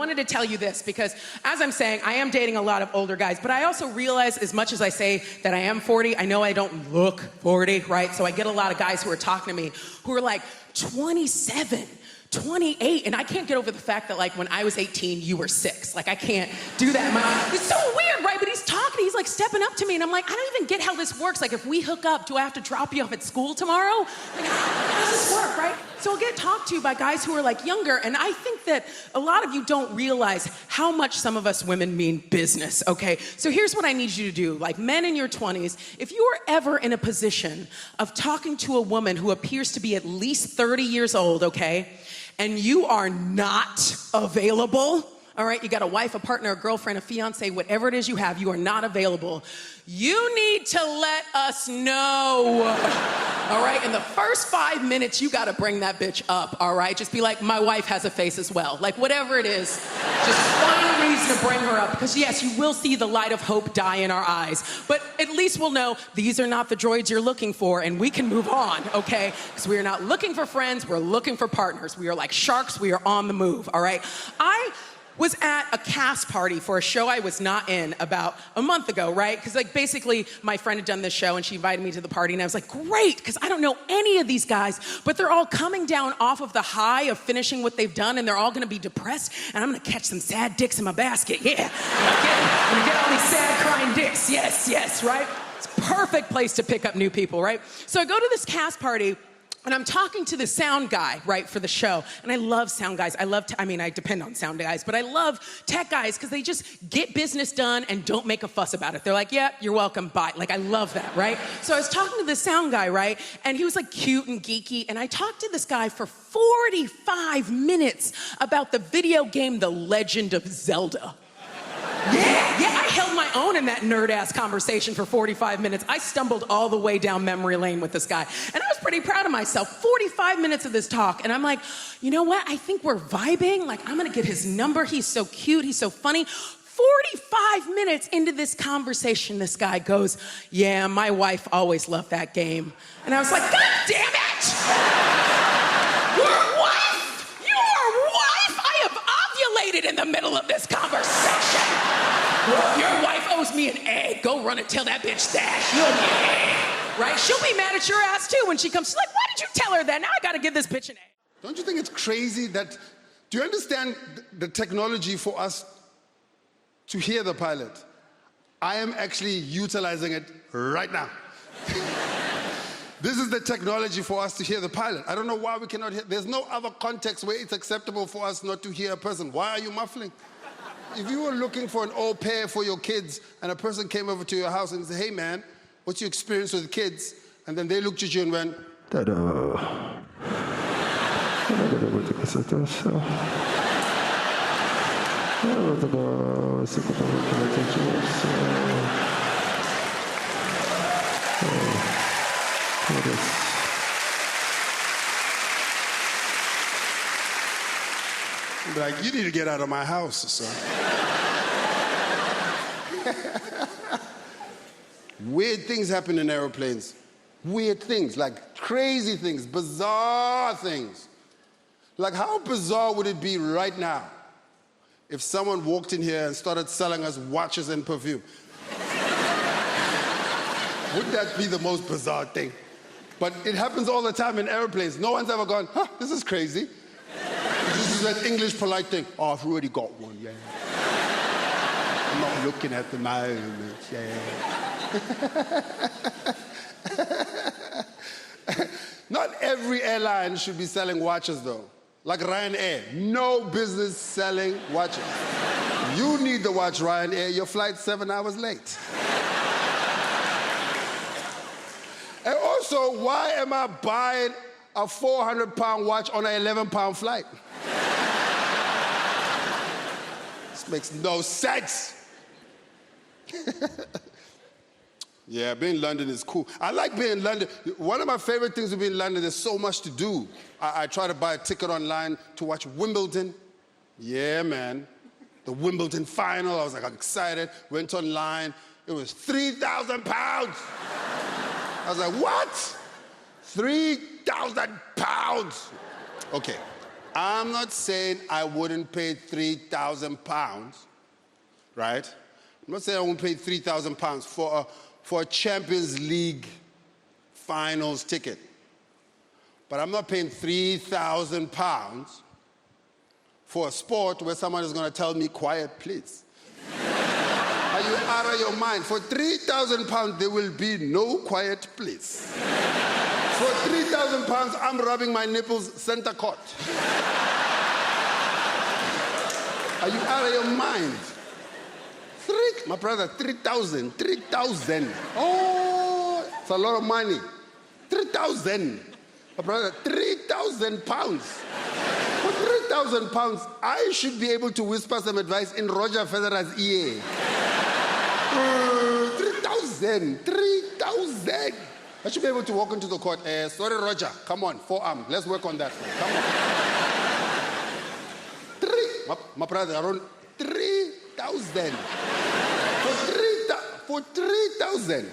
wanted to tell you this because, as I'm saying, I am dating a lot of older guys, but I also realize, as much as I say that I am 40, I know I don't look 40, right? So I get a lot of guys who are talking to me who are like 27, 28, and I can't get over the fact that, like, when I was 18, you were 6. Like, I can't do that. It's so weird, right? But he's talking, he's like stepping up to me, and I'm like, I don't even get how this works. Like, if we hook up, do I have to drop you off at school tomorrow? Like, how does this work, right? So I'll get talked to by guys who are like younger, and I think that a lot of you don't realize how much some of us women mean business, okay? So here's what I need you to do. Like, men in your 20s, if you are ever in a position of talking to a woman who appears to be at least 30 years old, okay, and you are not available, all right, you got a wife, a partner, a girlfriend, a fiance, whatever it is you have, you are not available, you need to let us know, all right? In the first 5 minutes, you gotta bring that bitch up, all right? Just be like, my wife has a face as well. Like, whatever it is, just find a reason to bring her up, because yes, you will see the light of hope die in our eyes, but at least we'll know these are not the droids you're looking for, and we can move on, okay? Because we are not looking for friends, we're looking for partners. We are like sharks, we are on the move, all right? I was at a cast party for a show I was not in about a month ago, right? Because, like, basically, my friend had done this show, and she invited me to the party, and I was like, great, because I don't know any of these guys, but they're all coming down off of the high of finishing what they've done, and they're all going to be depressed, and I'm going to catch some sad dicks in my basket, yeah. I'm going to get all these sad, crying dicks, yes, right? It's a perfect place to pick up new people, right? So I go to this cast party, and I'm talking to the sound guy, right, for the show. And I love sound guys. I depend on sound guys, but I love tech guys because they just get business done and don't make a fuss about it. They're like, yeah, you're welcome, bye. Like, I love that, right? So I was talking to the sound guy, right? And he was like cute and geeky. And I talked to this guy for 45 minutes about the video game The Legend of Zelda. Yeah, I held my own in that nerd-ass conversation for 45 minutes. I stumbled all the way down memory lane with this guy. And I was pretty proud of myself. 45 minutes of this talk. And I'm like, you know what? I think we're vibing. Like, I'm going to get his number. He's so cute. He's so funny. 45 minutes into this conversation, this guy goes, yeah, my wife always loved that game. And I was like, God damn it! Your wife! I have ovulated in the middle of this conversation. Your wife owes me an egg. Go run and tell that bitch that. She owes me an egg. Right? She'll be mad at your ass too when she comes. She's like, why did you tell her that? Now I gotta give this bitch an egg. Don't you think it's crazy that, do you understand the technology for us to hear the pilot? I am actually utilizing it right now. This is the technology for us to hear the pilot. I don't know why we cannot hear. There's no other context where it's acceptable for us not to hear a person. Why are you muffling? If you were looking for an au pair for your kids and a person came over to your house and said, hey man, what's your experience with kids? And then they looked at you and went, ta-da. Like, you need to get out of my house, son. Weird things happen in airplanes. Weird things, like crazy things, bizarre things. Like, how bizarre would it be right now if someone walked in here and started selling us watches and perfume? Wouldn't that be the most bizarre thing? But it happens all the time in airplanes. No one's ever gone, huh, this is crazy. This is that English polite thing. Oh, I've already got one, yeah. I'm not looking at the moment, yeah. Not every airline should be selling watches, though. Like Ryanair, no business selling watches. You need the watch, Ryanair. Your flight's 7 hours late. And also, why am I buying a 400-pound watch on an 11-pound flight? This makes no sense. Yeah, being in London is cool. I like being in London. One of my favorite things to be in London, there's so much to do. I try to buy a ticket online to watch Wimbledon. Yeah, man. The Wimbledon final, I was like, I'm excited. Went online. It was £3,000. I was like, what? £3,000. Okay. I'm not saying I wouldn't pay £3,000, right? I'm not saying I won't pay £3,000 for a Champions League finals ticket. But I'm not paying £3,000 for a sport where someone is going to tell me, quiet, please. Are you out of your mind? For £3,000, there will be no quiet, please. For £3,000, I'm rubbing my nipples center court. Are you out of your mind? My brother, 3,000. Oh, it's a lot of money. 3,000. My brother, £3,000. For £3,000, I should be able to whisper some advice in Roger Federer's ear. 3,000. I should be able to walk into the court. Sorry, Roger. Come on, forearm. Let's work on that. Come on. My brother, around 3,000. For 3,000,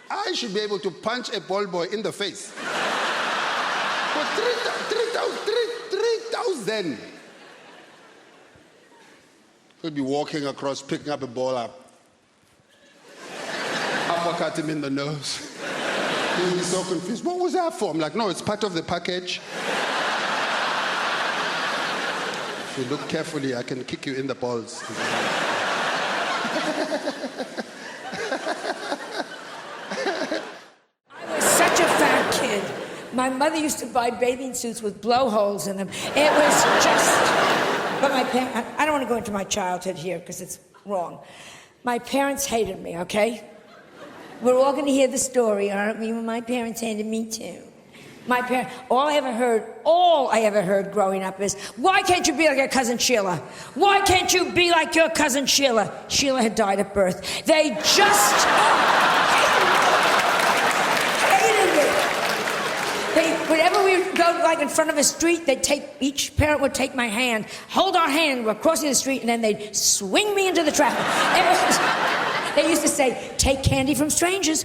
I should be able to punch a ball boy in the face. For 3,000. Could be walking across, picking up a ball up. Uppercut him in the nose. He'll be so confused. What was that for? I'm like, no, it's part of the package. If you look carefully, I can kick you in the balls. I was such a fat kid. My mother used to buy bathing suits with blowholes in them. It was just... But my parents... I don't want to go into my childhood here because it's wrong. My parents hated me, okay? We're all going to hear the story, aren't we? My parents hated me too. My parents... All I ever heard growing up is, why can't you be like your cousin Sheila? Why can't you be like your cousin Sheila? Sheila had died at birth. They just... Whenever we would go, like, in front of a street, each parent would take my hand, hold our hand, we're crossing the street, and then they'd swing me into the traffic. They used to say, take candy from strangers.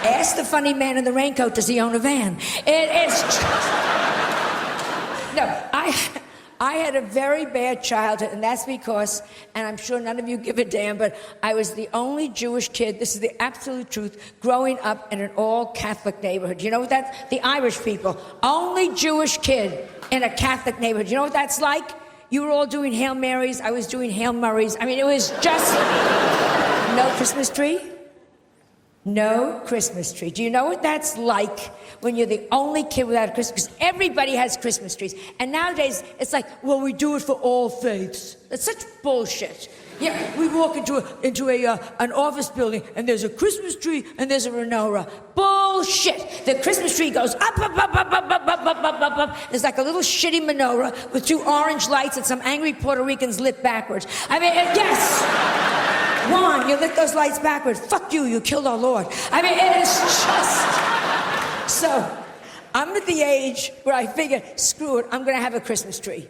Ask the funny man in the raincoat, does he own a van? No, I had a very bad childhood, and that's because, and I'm sure none of you give a damn, but I was the only Jewish kid, this is the absolute truth, growing up in an all-Catholic neighborhood. You know what that's? The Irish people. Only Jewish kid in a Catholic neighborhood. You know what that's like? You were all doing Hail Marys, I was doing Hail Murrays. I mean, it was just... No Christmas tree? No Christmas tree. Do you know what that's like when you're the only kid without a Christmas? Because everybody has Christmas trees. And nowadays, it's like, well, we do it for all faiths. That's such bullshit. Yeah, we walk into an office building, and there's a Christmas tree, and there's a menorah. Bullshit. The Christmas tree goes up. There's like a little shitty menorah with 2 orange lights and some angry Puerto Ricans lit backwards. I mean, yes. Juan, you lit those lights backwards. Fuck you, you killed our Lord. I mean, it is just... So, I'm at the age where I figure, screw it, I'm going to have a Christmas tree.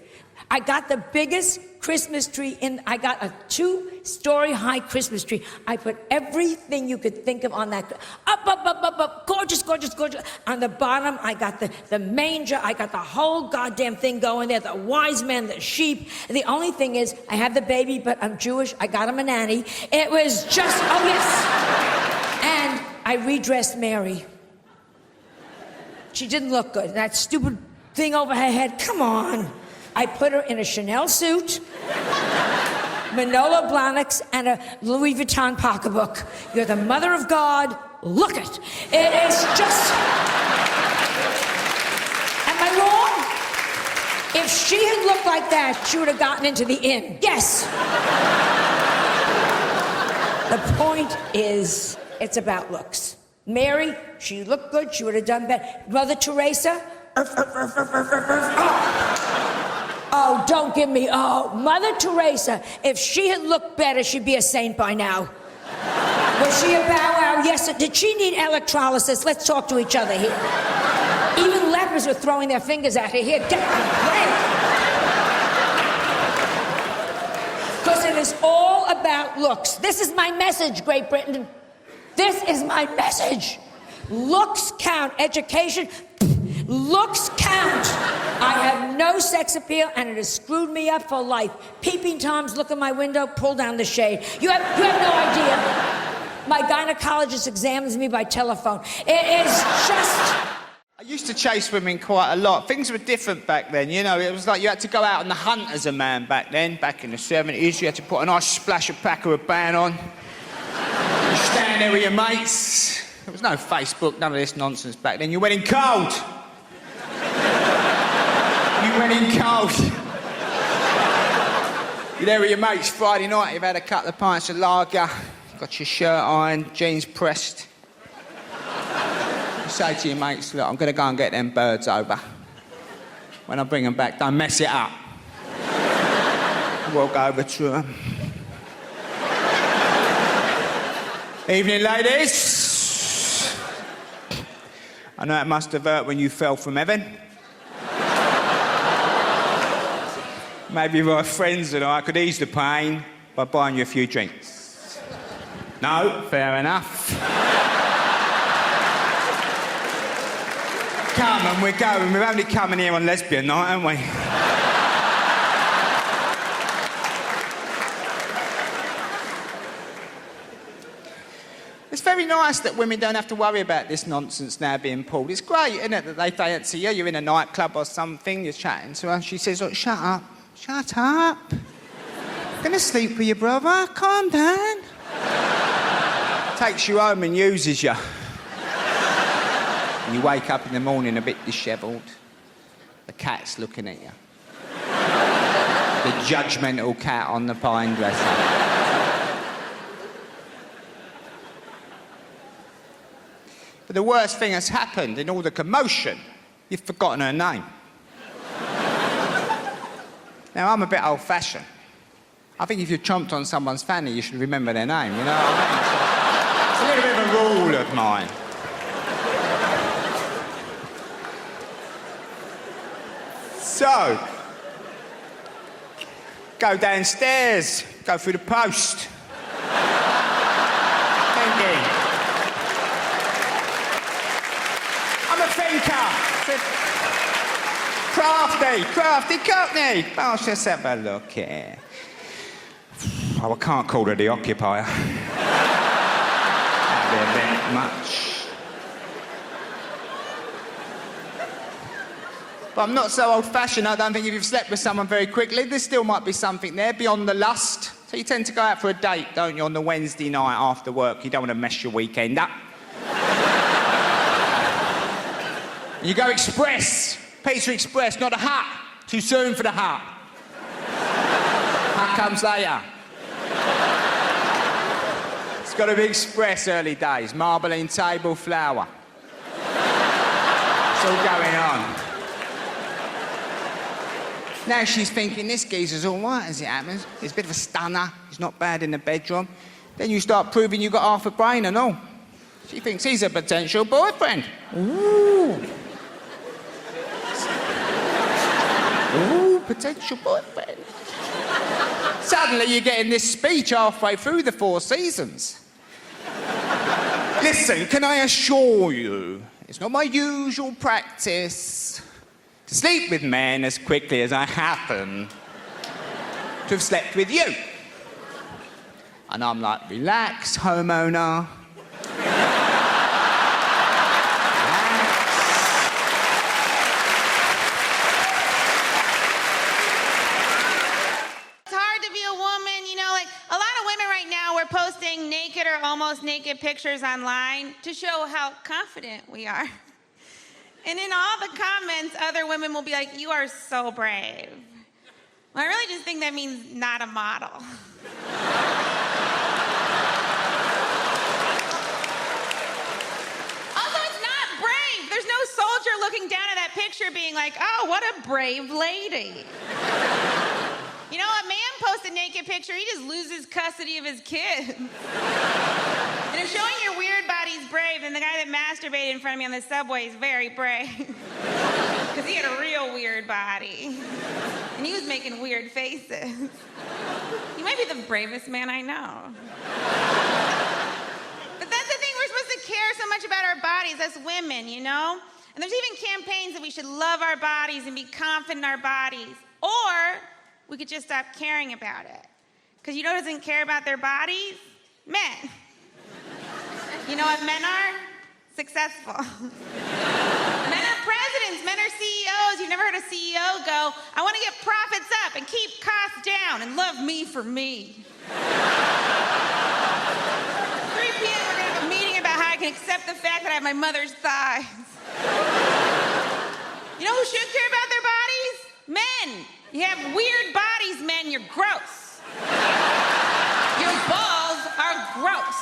I got the biggest Christmas tree I got a 2-story high Christmas tree. I put everything you could think of on that. Up. Gorgeous. On the bottom, I got the manger. I got the whole goddamn thing going there. The wise men, the sheep. The only thing is, I have the baby, but I'm Jewish. I got him a nanny. It was just, oh yes. And I redressed Mary. She didn't look good. That stupid thing over her head, come on. I put her in a Chanel suit, Manolo Blahniks, and a Louis Vuitton pocketbook. You're the mother of God. Look it. It is just... Am I wrong? If she had looked like that, she would have gotten into the inn. Yes. The point is, it's about looks. Mary, she looked good. She would have done better. Mother Teresa... Oh, don't give me... Oh, Mother Teresa, if she had looked better, she'd be a saint by now. Was she a bow wow? Yes. Did she need electrolysis? Let's talk to each other here. Even lepers were throwing their fingers at her. Here, get away. Because it is all about looks. This is my message, Great Britain. This is my message. Looks count. Education, looks count. I have no sex appeal, and it has screwed me up for life. Peeping Toms look in my window, pull down the shade. You have no idea. My gynecologist examines me by telephone. It is just... I used to chase women quite a lot. Things were different back then, you know. It was like you had to go out on the hunt as a man back then. Back in the 70s, you had to put a nice splash of Paco Rabanne on. You stand there with your mates. There was no Facebook, none of this nonsense back then. You went in cold. You went in cold. You're there with your mates Friday night, you've had a couple of pints of lager, got your shirt ironed, jeans pressed. You say to your mates, look, I'm going to go and get them birds over. When I bring them back, don't mess it up. Walk over to them. Evening, ladies. I know it must have hurt when you fell from heaven. Maybe if I were friends and I could ease the pain by buying you a few drinks. No, fair enough. Come on, we're going. We're only coming here on lesbian night, aren't we? It's very nice that women don't have to worry about this nonsense now being pulled. It's great, isn't it, that they fancy you. You're in a nightclub or something, you're chatting to her, she says, oh, shut up. Shut up. I'm going to sleep with your brother. Calm down. Takes you home and uses you. And you wake up in the morning a bit dishevelled. The cat's looking at you. The judgmental cat on the pine dresser. But the worst thing has happened in all the commotion. You've forgotten her name. Now, I'm a bit old-fashioned. I think if you chomped on someone's fanny, you should remember their name, you know what I mean? It's a little bit of a rule of mine. So, go downstairs, go through the post. Thinking. I'm a thinker. Crafty company. Oh, let's just have a look here. Oh, I can't call her the occupier. That'd be a bit much. But I'm not so old-fashioned. I don't think if you've slept with someone very quickly, there still might be something there beyond the lust. So you tend to go out for a date, don't you, on the Wednesday night after work. You don't want to mess your weekend up. And you go express. Pizza Express, not a hut. Too soon for the hut. Hut comes later. It's got to be express early days. Marbling table, flour. It's all going on. Now she's thinking, this geezer's all right as it happens. He's a bit of a stunner. He's not bad in the bedroom. Then you start proving you've got half a brain and all. She thinks he's a potential boyfriend. Ooh. Ooh, potential boyfriend. Suddenly you're getting this speech halfway through the 4 seasons. Listen, can I assure you, it's not my usual practice to sleep with men as quickly as I happen to have slept with you. And I'm like, relax, homeowner. Posting naked or almost naked pictures online to show how confident we are. And in all the comments, other women will be like, you are so brave. Well, I really just think that means not a model. Also, it's not brave. There's no soldier looking down at that picture being like, oh, what a brave lady. You know, a man posts a naked picture, he just loses custody of his kids. And if showing your weird body's brave, then the guy that masturbated in front of me on the subway is very brave. Because he had a real weird body. And he was making weird faces. He might be the bravest man I know. But that's the thing, we're supposed to care so much about our bodies as women, you know? And there's even campaigns that we should love our bodies and be confident in our bodies. Or we could just stop caring about it. Because you know who doesn't care about their bodies? Men. You know what men are? Successful. Men are presidents, men are CEOs. You've never heard a CEO go, I want to get profits up and keep costs down and love me for me. 3 p.m. we're going to have a meeting about how I can accept the fact that I have my mother's thighs. You know who should care about their bodies? Men. You have weird bodies, men. You're gross. Your balls are gross.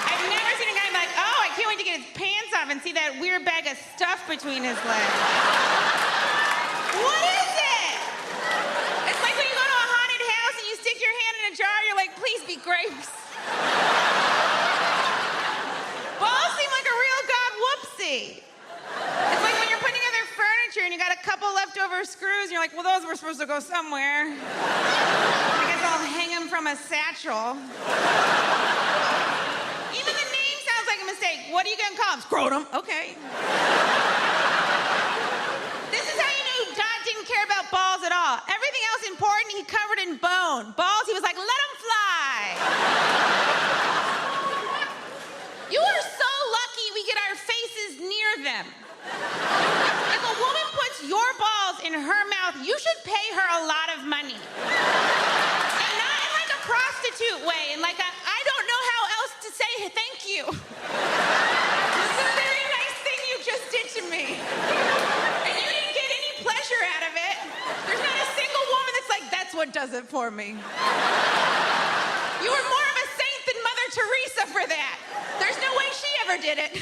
I've never seen a guy like, oh, I can't wait to get his pants off and see that weird bag of stuff between his legs. What is it? It's like when you go to a haunted house and you stick your hand in a jar, you're like, please be grapes. Balls seem like a real god whoopsie. It's like when you're putting together furniture and you got a couple leftover screws and you're like, well, those were supposed to go somewhere. I guess I'll hang them from a satchel. Even the name sounds like a mistake. What are you gonna call them? Scrotum. Okay. This is how you knew God didn't care about balls at all. Everything else important he covered in bone. Balls, he was like, let them fly. You are so lucky we get our faces near them. If a woman puts your balls in her mouth, you should pay her a lot of money. And not in like a prostitute way, in like a, I don't know how else to say thank you. This is a very nice thing you just did to me. And you didn't get any pleasure out of it. There's not a single woman that's like, that's what does it for me. You were more of a saint than Mother Teresa for that. There's no way she ever did it.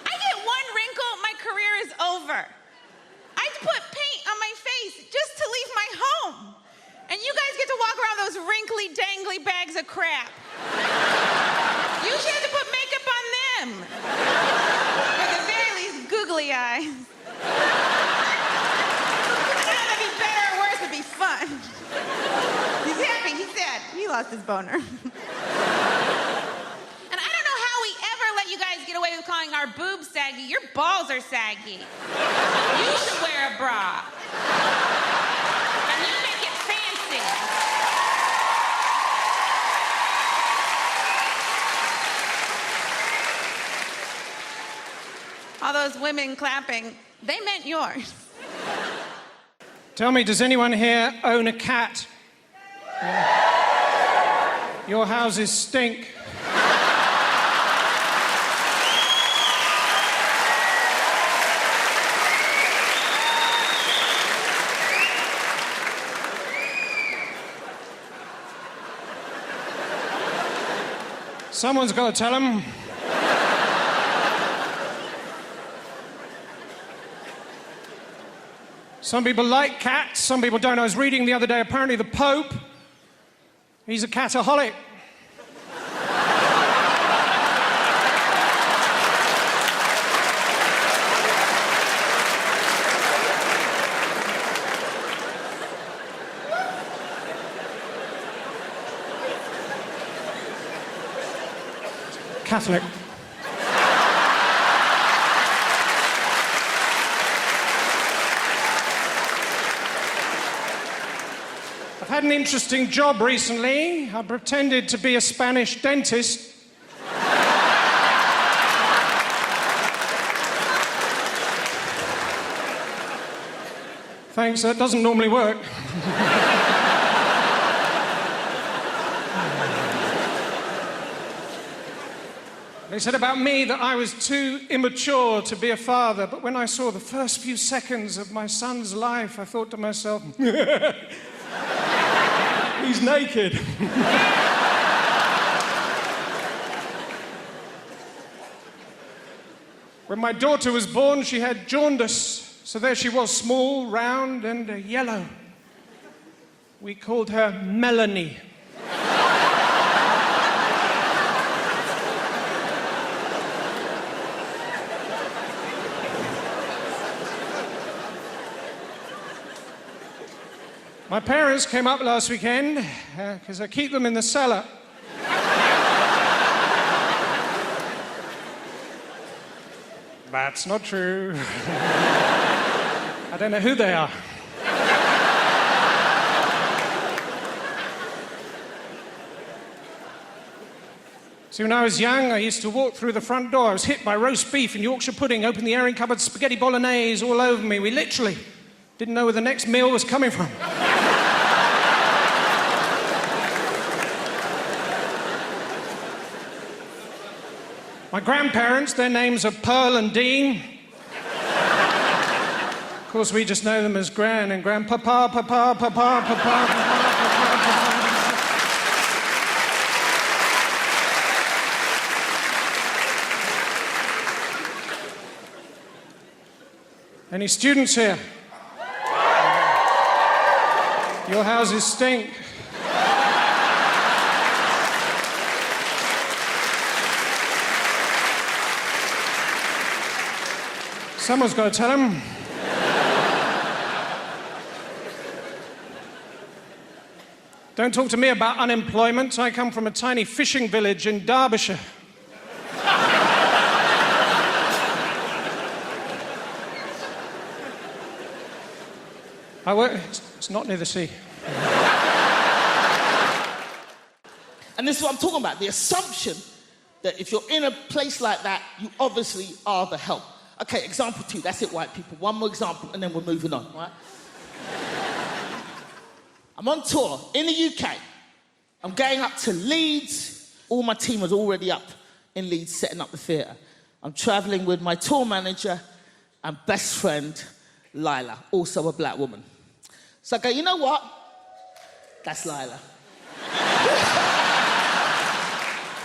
I get one wrinkle, my career is over. I had to put paint on my face just to leave my home. And you guys get to walk around with those wrinkly, dangly bags of crap. You should have to put makeup on them. Or at the very least, googly eyes. I don't know if that'd be better or worse, it'd be fun. He's happy, he's sad. He lost his boner. And I don't know how we ever let you guys get away with calling our boobs saggy. Your balls are saggy. You should wear a bra. And you make it fancy. All those women clapping, they meant yours. Tell me, does anyone here own a cat? Yeah. Your houses stink. Someone's got to tell him. Some people like cats, some people don't. I was reading the other day, apparently the Pope, he's a cataholic. Catholic. I've had an interesting job recently. I pretended to be a Spanish dentist. Thanks, that doesn't normally work. They said about me that I was too immature to be a father, but when I saw the first few seconds of my son's life, I thought to myself, he's naked. When my daughter was born, she had jaundice, so there she was, small, round, and yellow. We called her Melanie. My parents came up last weekend, because I keep them in the cellar. That's not true. I don't know who they are. See, when I was young, I used to walk through the front door. I was hit by roast beef and Yorkshire pudding, opened the airing cupboard, spaghetti bolognese all over me. We literally didn't know where the next meal was coming from. My grandparents, their names are Pearl and Dean. Of course, we just know them as Gran and Grandpapa, Papa, Papa, Papa, Papa, Papa. Any students here? Your houses stink. Someone's got to tell them. Don't talk to me about unemployment. I come from a tiny fishing village in Derbyshire. I work... It's not near the sea. And this is what I'm talking about, the assumption that if you're in a place like that, you obviously are the help. Okay, example 2, that's it, white people. One more example, and then we're moving on, right? I'm on tour in the UK. I'm going up to Leeds. All my team was already up in Leeds setting up the theatre. I'm travelling with my tour manager and best friend, Lila, also a black woman. So I go, you know what? That's Lila.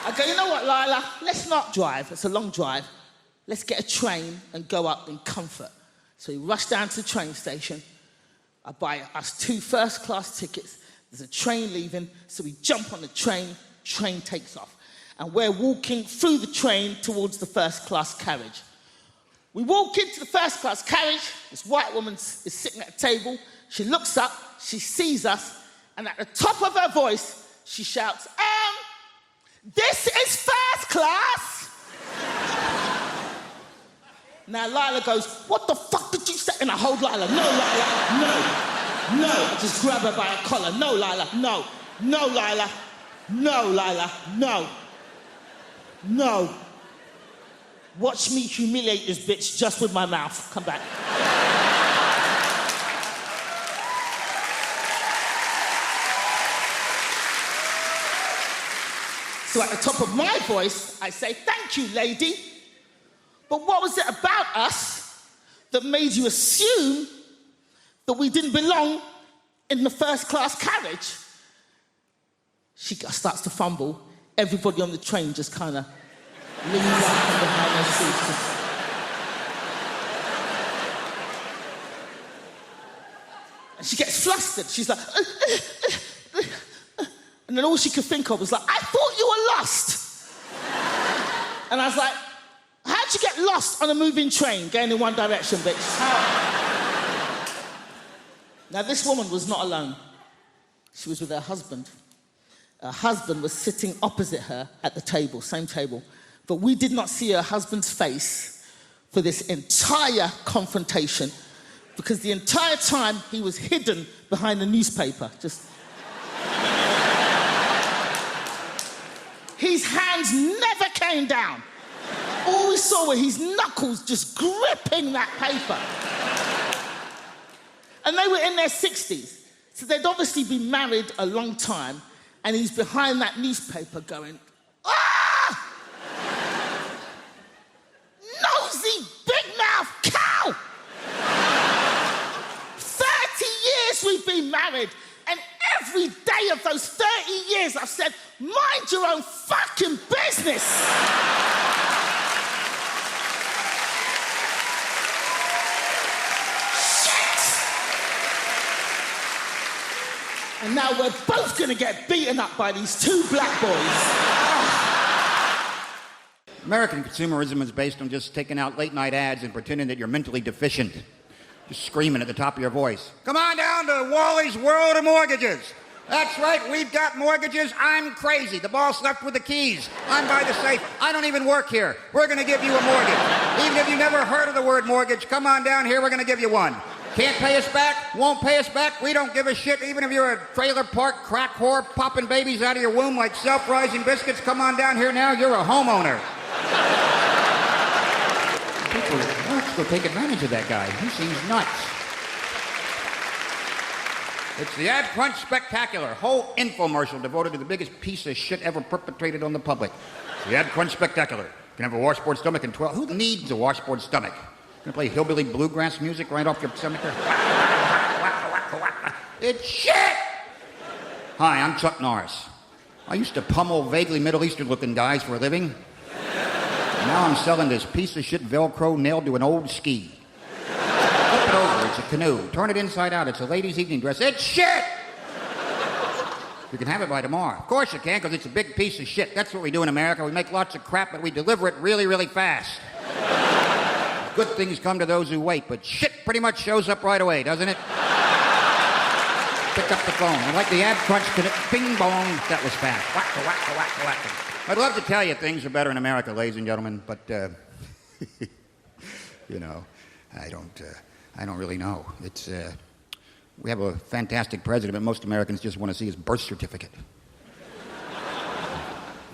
I go, you know what, Lila? Let's not drive. It's a long drive. Let's get a train and go up in comfort. So we rush down to the train station. I buy us 2 first-class tickets. There's a train leaving, so we jump on the train takes off. And we're walking through the train towards the first-class carriage. We walk into the first-class carriage. This white woman is sitting at a table. She looks up, she sees us, and at the top of her voice, she shouts, this is first class! Now Lila goes, what the fuck did you say? And I hold Lila, no, Lila, no. I just grab her by her collar, no, Lila, no. No, Lila, no, Lila, no. Watch me humiliate this bitch just with my mouth. Come back. So at the top of my voice, I say, thank you, lady. But what was it about us that made you assume that we didn't belong in the first-class carriage? She starts to fumble. Everybody on the train just kind of leans up from behind their seats. And she gets flustered. She's like... And then all she could think of was like, I thought you were lost. And I was like, how'd you get lost on a moving train going in one direction, bitch? How? Now, this woman was not alone. She was with her husband. Her husband was sitting opposite her at the table, same table. But we did not see her husband's face for this entire confrontation because the entire time he was hidden behind the newspaper, just... His hands never came down. All we saw were his knuckles just gripping that paper. And they were in their 60s. So they'd obviously been married a long time, and he's behind that newspaper going, ah! Nosy, big-mouth cow! 30 years we've been married, and every day of those 30 years I've said, mind your own fucking business! And now we're both gonna get beaten up by these 2 black boys. American consumerism is based on just taking out late-night ads and pretending that you're mentally deficient. Just screaming at the top of your voice. Come on down to Wally's World of Mortgages. That's right, we've got mortgages. I'm crazy. The boss left with the keys. I'm by the safe. I don't even work here. We're gonna give you a mortgage. Even if you never heard of the word mortgage, come on down here, we're going to give you one. Can't pay us back? Won't pay us back? We don't give a shit. Even if you're a trailer park crack whore popping babies out of your womb like self-rising biscuits, come on down here now. You're a homeowner. People, let's go take advantage of that guy. He seems nuts. It's the Ab Crunch Spectacular, whole infomercial devoted to the biggest piece of shit ever perpetrated on the public. It's the Ab Crunch Spectacular. You can have a washboard stomach in 12. Who needs a washboard stomach? You're gonna play hillbilly bluegrass music right off your stomach there? It's shit! Hi, I'm Chuck Norris. I used to pummel vaguely Middle Eastern looking guys for a living. Now I'm selling this piece of shit Velcro nailed to an old ski. Flip it over, it's a canoe. Turn it inside out, it's a lady's evening dress. It's shit! You can have it by tomorrow. Of course you can, because it's a big piece of shit. That's what we do in America. We make lots of crap, but we deliver it really, really fast. Good things come to those who wait, but shit pretty much shows up right away, doesn't it? Pick up the phone. I like the Ab Crunch, bing bong. That was fast. Wacka, wacka, wacka, wacka. I'd love to tell you things are better in America, ladies and gentlemen, but, you know, I don't really know. It's, we have a fantastic president, but most Americans just want to see his birth certificate.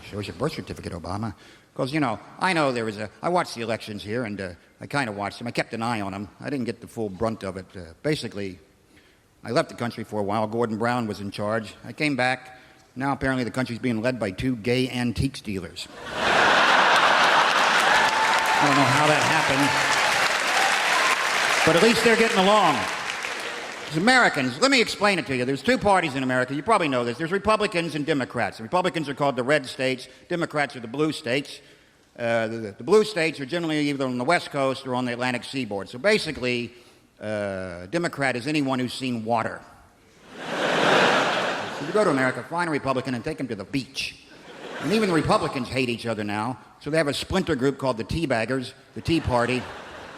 Show us your birth certificate, Obama. Because, you know, I know there was I watched the elections here, and I kind of watched them. I kept an eye on them. I didn't get the full brunt of it. Basically, I left the country for a while. Gordon Brown was in charge. I came back. Now, apparently, the country's being led by 2 gay antiques dealers. I don't know how that happened. But at least they're getting along. As Americans, let me explain it to you. There's 2 parties in America. You probably know this. There's Republicans and Democrats. The Republicans are called the red states. Democrats are the blue states. The blue states are generally either on the West Coast or on the Atlantic seaboard. So basically, Democrat is anyone who's seen water. So you go to America, find a Republican and take them to the beach. And even the Republicans hate each other now. So they have a splinter group called the Teabaggers, the Tea Party,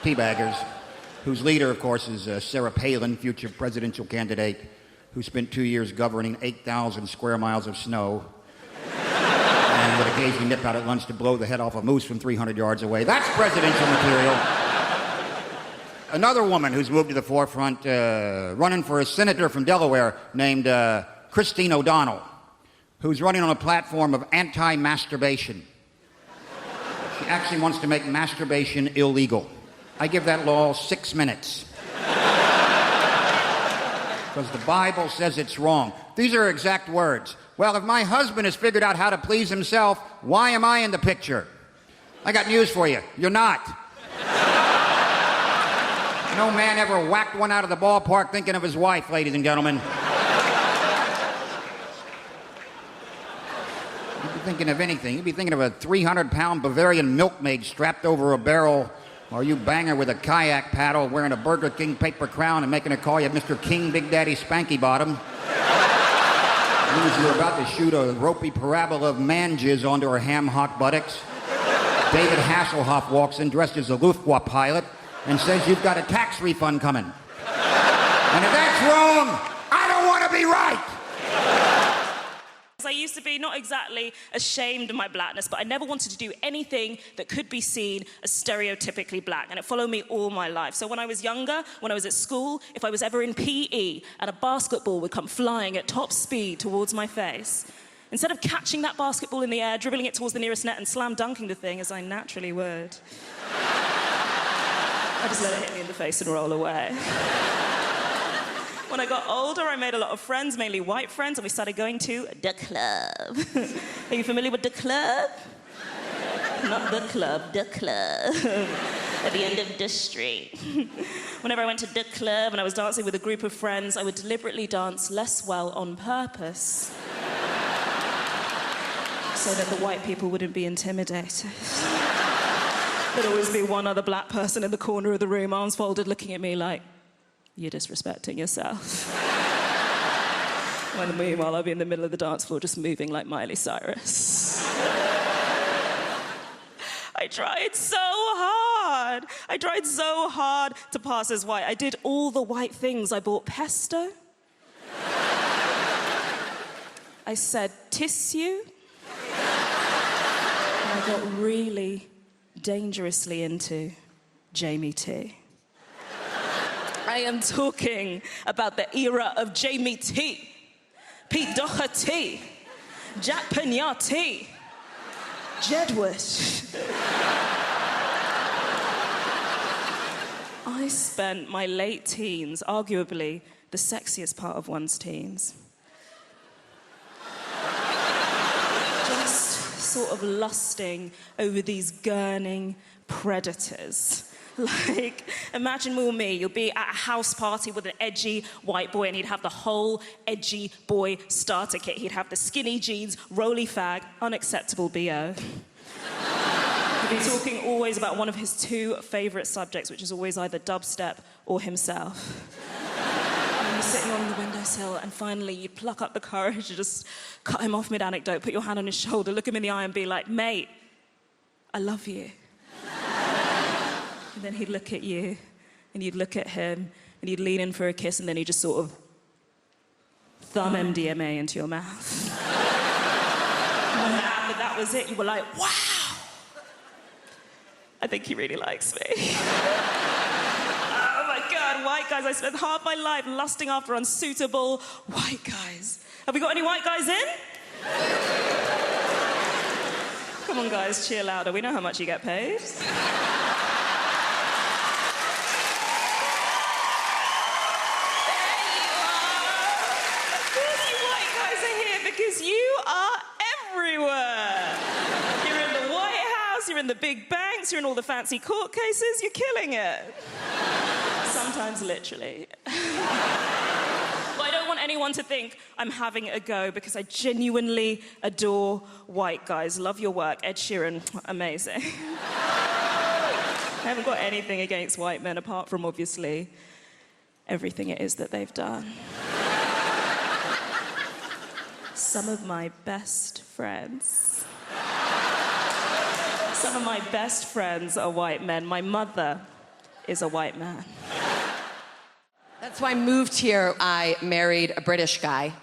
Teabaggers, whose leader, of course, is Sarah Palin, future presidential candidate, who spent 2 years governing 8,000 square miles of snow and would occasionally nip out at lunch to blow the head off a moose from 300 yards away. That's presidential material. Another woman who's moved to the forefront, running for a senator from Delaware named Christine O'Donnell, who's running on a platform of anti-masturbation. She actually wants to make masturbation illegal. I give that law 6 minutes. Because the Bible says it's wrong. These are her exact words. Well, if my husband has figured out how to please himself, why am I in the picture? I got news for you. You're not. No man ever whacked one out of the ballpark thinking of his wife, ladies and gentlemen. You'd be thinking of anything. You'd be thinking of a 300-pound Bavarian milkmaid strapped over a barrel, or you bang her with a kayak paddle wearing a Burger King paper crown and making her call you Mr. King Big Daddy Spanky Bottom. As you're about to shoot a ropey parabola of man jizz onto her ham-hock buttocks, David Hasselhoff walks in dressed as a Luftwaffe pilot and says you've got a tax refund coming. And if that's wrong, I don't want to be right. I used to be not exactly ashamed of my blackness, but I never wanted to do anything that could be seen as stereotypically black, and it followed me all my life. So when I was younger, when I was at school, if I was ever in PE and a basketball would come flying at top speed towards my face, instead of catching that basketball in the air, dribbling it towards the nearest net and slam dunking the thing as I naturally would, I just let it hit me in the face and roll away. When I got older, I made a lot of friends, mainly white friends, and we started going to the club. Are you familiar with the club? Not the club, the club. At the end of the street. Whenever I went to the club and I was dancing with a group of friends, I would deliberately dance less well on purpose. So that the white people wouldn't be intimidated. There'd always be one other black person in the corner of the room, arms folded, looking at me like, you're disrespecting yourself. When meanwhile, I'll be in the middle of the dance floor just moving like Miley Cyrus. I tried so hard. I tried so hard to pass as white. I did all the white things. I bought pesto. I said tissue. And I got really, dangerously into Jamie T. I am talking about the era of Jamie T, Pete Doherty, Jack Pignati, Jedward. I spent my late teens, arguably the sexiest part of one's teens, just sort of lusting over these gurning predators. Like, imagine more me, you'll be at a house party with an edgy white boy and he'd have the whole edgy boy starter kit. He'd have the skinny jeans, roly fag, unacceptable BO. He'd be talking always about one of his two favourite subjects, which is always either dubstep or himself. And you're sitting on the windowsill and finally you pluck up the courage to just cut him off mid-anecdote, put your hand on his shoulder, look him in the eye and be like, mate, I love you. And then he'd look at you, and you'd look at him, and you'd lean in for a kiss, and then he'd just sort of thumb MDMA into your mouth. And after that was it, you were like, wow! I think he really likes me. Oh my God, white guys. I spent half my life lusting after unsuitable white guys. Have we got any white guys in? Come on, guys, cheer louder. We know how much you get paid. Because you are everywhere. You're in the White House, you're in the big banks, you're in all the fancy court cases, you're killing it. Sometimes literally. But I don't want anyone to think I'm having a go because I genuinely adore white guys. Love your work. Ed Sheeran, amazing. I haven't got anything against white men apart from, obviously, everything it is that they've done. Some of my best friends. Some of my best friends are white men. My mother is a white man. That's why I moved here. I married a British guy.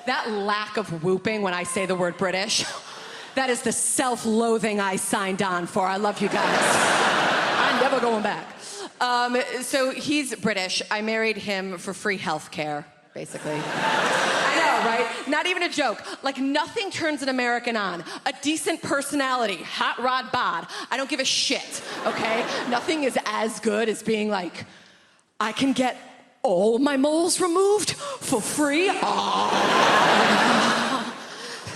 That lack of whooping when I say the word British, that is the self-loathing I signed on for. I love you guys. I'm never going back. So he's British. I married him for free health care. Basically. I know, right? Not even a joke. Like, nothing turns an American on. A decent personality, hot rod bod. I don't give a shit, okay? Nothing is as good as being like, I can get all my moles removed for free. Oh.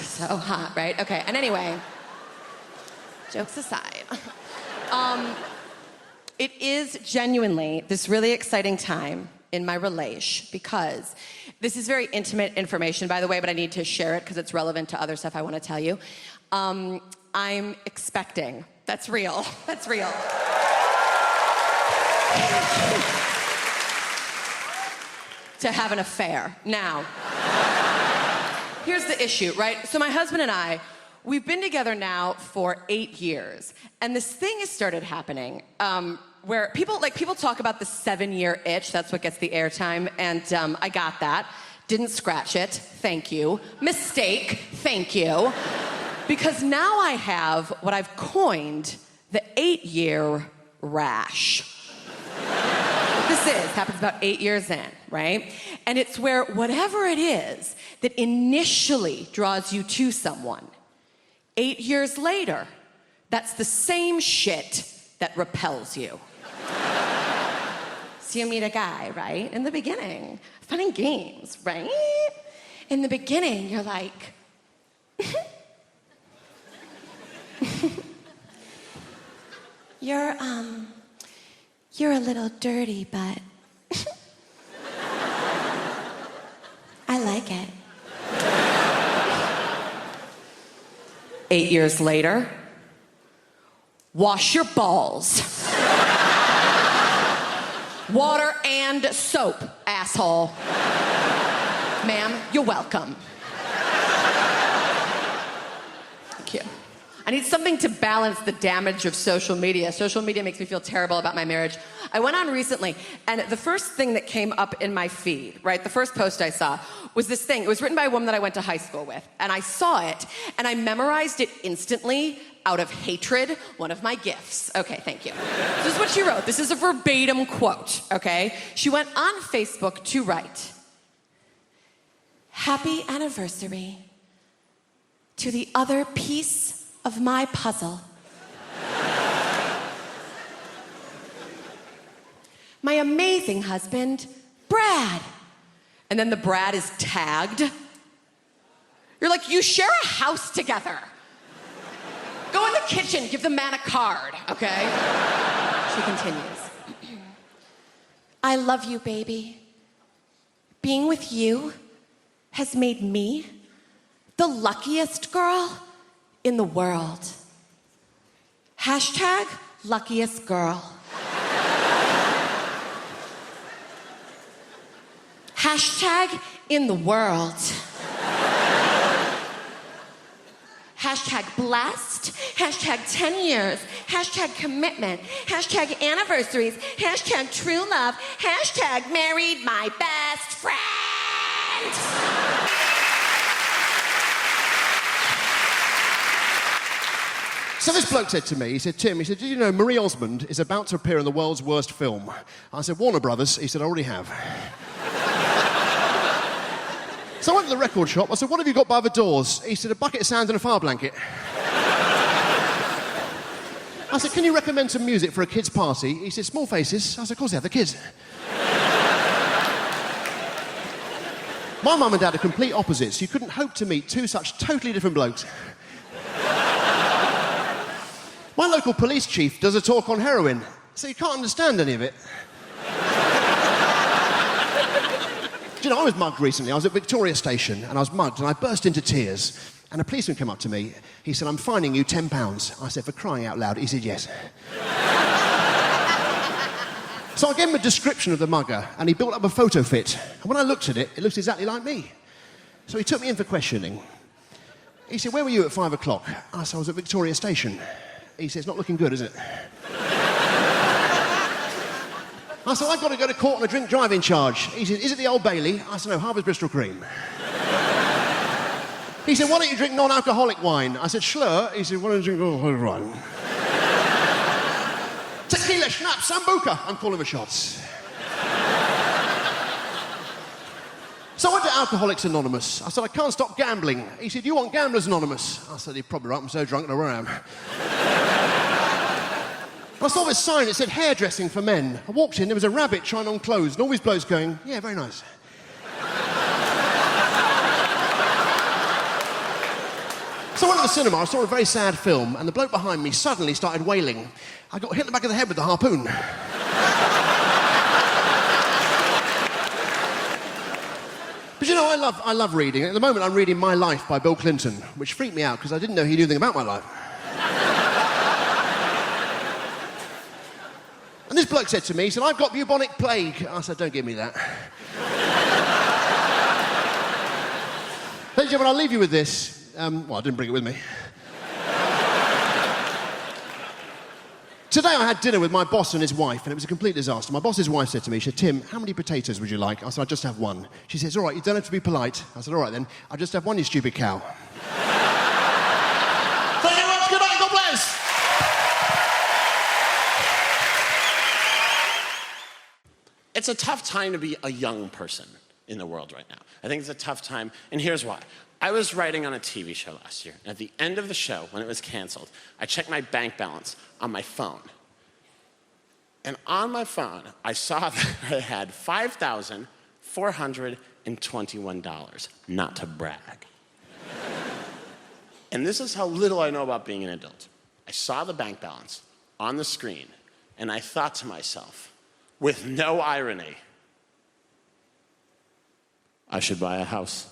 So hot, right? Okay, and anyway, jokes aside. It is genuinely this really exciting time in my relation, because this is very intimate information, by the way, but I need to share it because it's relevant to other stuff I want to tell you. I'm expecting. That's real. That's real. To have an affair. Now, here's the issue, right? So my husband and I, we've been together now for 8 years, and this thing has started happening. Where people talk about the 7-year itch, that's what gets the airtime, and I got that. Didn't scratch it, thank you. Mistake, thank you. Because now I have what I've coined the 8-year rash. What this is, happens about 8 years in, right? And it's where whatever it is that initially draws you to someone, 8 years later, that's the same shit that repels you. So you meet a guy, right? In the beginning, fun and games, right? In the beginning, you're like, you're a little dirty, but I like it. 8 years later, wash your balls. Water and soap, asshole. Ma'am, you're welcome. Thank you. I need something to balance the damage of social media. Social media makes me feel terrible about my marriage. I went on recently, and the first thing that came up in my feed, right, the first post I saw was this thing. It was written by a woman that I went to high school with, and I saw it, and I memorized it instantly out of hatred, one of my gifts. Okay, thank you. This is what she wrote. This is a verbatim quote, okay? She went on Facebook to write, "Happy anniversary to the other piece of my puzzle. My amazing husband, Brad." And then the Brad is tagged. You're like, you share a house together. Go in the kitchen, give the man a card, okay? She continues. "I love you, baby. Being with you has made me the luckiest girl in the world. Hashtag luckiest girl. Hashtag in the world. Hashtag blessed. Hashtag 10 years. Hashtag commitment. Hashtag anniversaries. Hashtag true love. Hashtag married my best friend." So this bloke said to me, he said, "Tim," he said, "did you know Marie Osmond is about to appear in the world's worst film?" I said, "Warner Brothers." He said, "I already have." So I went to the record shop. I said, "What have you got by the doors?" He said, "A bucket of sand and a fire blanket." I said, "Can you recommend some music for a kid's party?" He said, "Small Faces." I said, "Of course they have, the kids." My mum and dad are complete opposites. You couldn't hope to meet two such totally different blokes. My local police chief does a talk on heroin, so you can't understand any of it. Do you know, I was mugged recently. I was at Victoria Station, and I was mugged, and I burst into tears. And a policeman came up to me. He said, "I'm fining you £10. I said, "For crying out loud." He said, "Yes." So I gave him a description of the mugger, and he built up a photo fit. And when I looked at it, it looked exactly like me. So he took me in for questioning. He said, "Where were you at 5 o'clock?" I said, "I was at Victoria Station." He said, "It's not looking good, is it?" I said, "I've got to go to court on a drink driving charge." He said, "Is it the Old Bailey?" I said, "No, Harvey's Bristol Cream." He said, "Why don't you drink non-alcoholic wine?" I said, "Schlur." He said, "Why don't you drink non-alcoholic wine?" "Tequila, schnapps, sambuca." I'm calling the shots. So I went to Alcoholics Anonymous. I said, "I can't stop gambling." He said, "You want Gamblers Anonymous?" I said, "You're probably right, I'm so drunk, I don't know where I am." I saw this sign, it said hairdressing for men. I walked in, there was a rabbit trying on clothes, and all these blokes going, "Yeah, very nice." So I went to the cinema, I saw a very sad film, and the bloke behind me suddenly started wailing. I got hit in the back of the head with the harpoon. But you know, I love reading. At the moment, I'm reading My Life by Bill Clinton, which freaked me out because I didn't know he knew anything about my life. And this bloke said to me, he said, "I've got bubonic plague." I said, "Don't give me that." Ladies and gentlemen, I'll leave you with this. Well, I didn't bring it with me. Today I had dinner with my boss and his wife, and it was a complete disaster. My boss's wife said to me, she said, "Tim, how many potatoes would you like?" I said, "I'll just have one." She says, "All right, you don't have to be polite." I said, "All right then, I'll just have one, you stupid cow." Thank you very much, good night, God bless. It's a tough time to be a young person in the world right now. I think it's a tough time, and here's why. I was writing on a TV show last year, and at the end of the show, when it was canceled, I checked my bank balance on my phone. And on my phone, I saw that I had $5,421, not to brag. And this is how little I know about being an adult. I saw the bank balance on the screen, and I thought to myself, with no irony, I should buy a house.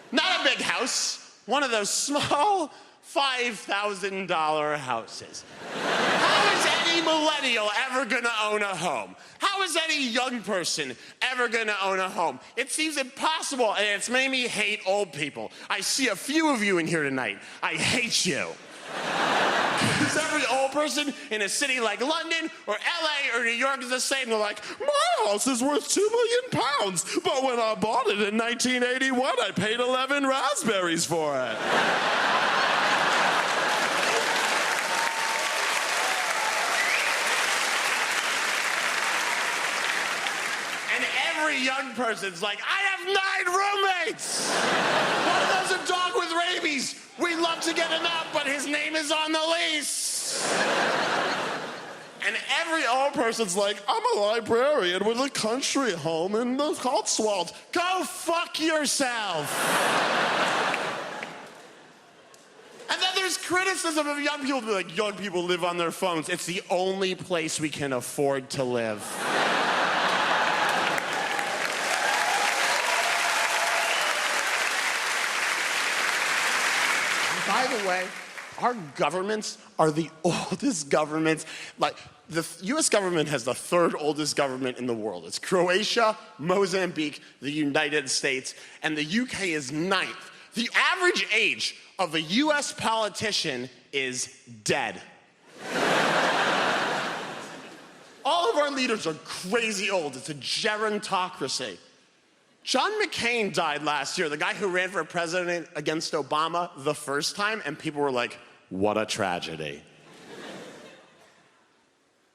Not a big house, one of those small $5,000 houses. How is any millennial ever gonna own a home? How How is any young person ever gonna own a home? It seems impossible, and it's made me hate old people. I see a few of you in here tonight. I hate you. Because every old person in a city like London or LA or New York is the same. They're like, my house is worth £2 million, but when I bought it in 1981, I paid 11 raspberries for it. And every young person's like, I have 9 roommates. One of them's a dog with rabies. We'd love to get him out, but his name is on the lease. And every old person's like, I'm a librarian with a country home in the Cotswolds. Go fuck yourself. And then there's criticism of young people. Like, young people live on their phones. It's the only place we can afford to live. By the way, our governments are the oldest governments. Like, the US government has the 3rd oldest government in the world. It's Croatia, Mozambique, the United States, and the UK is 9th. The average age of a US politician is dead. All of our leaders are crazy old. It's a gerontocracy. John McCain died last year, the guy who ran for president against Obama the first time, and people were like, what a tragedy.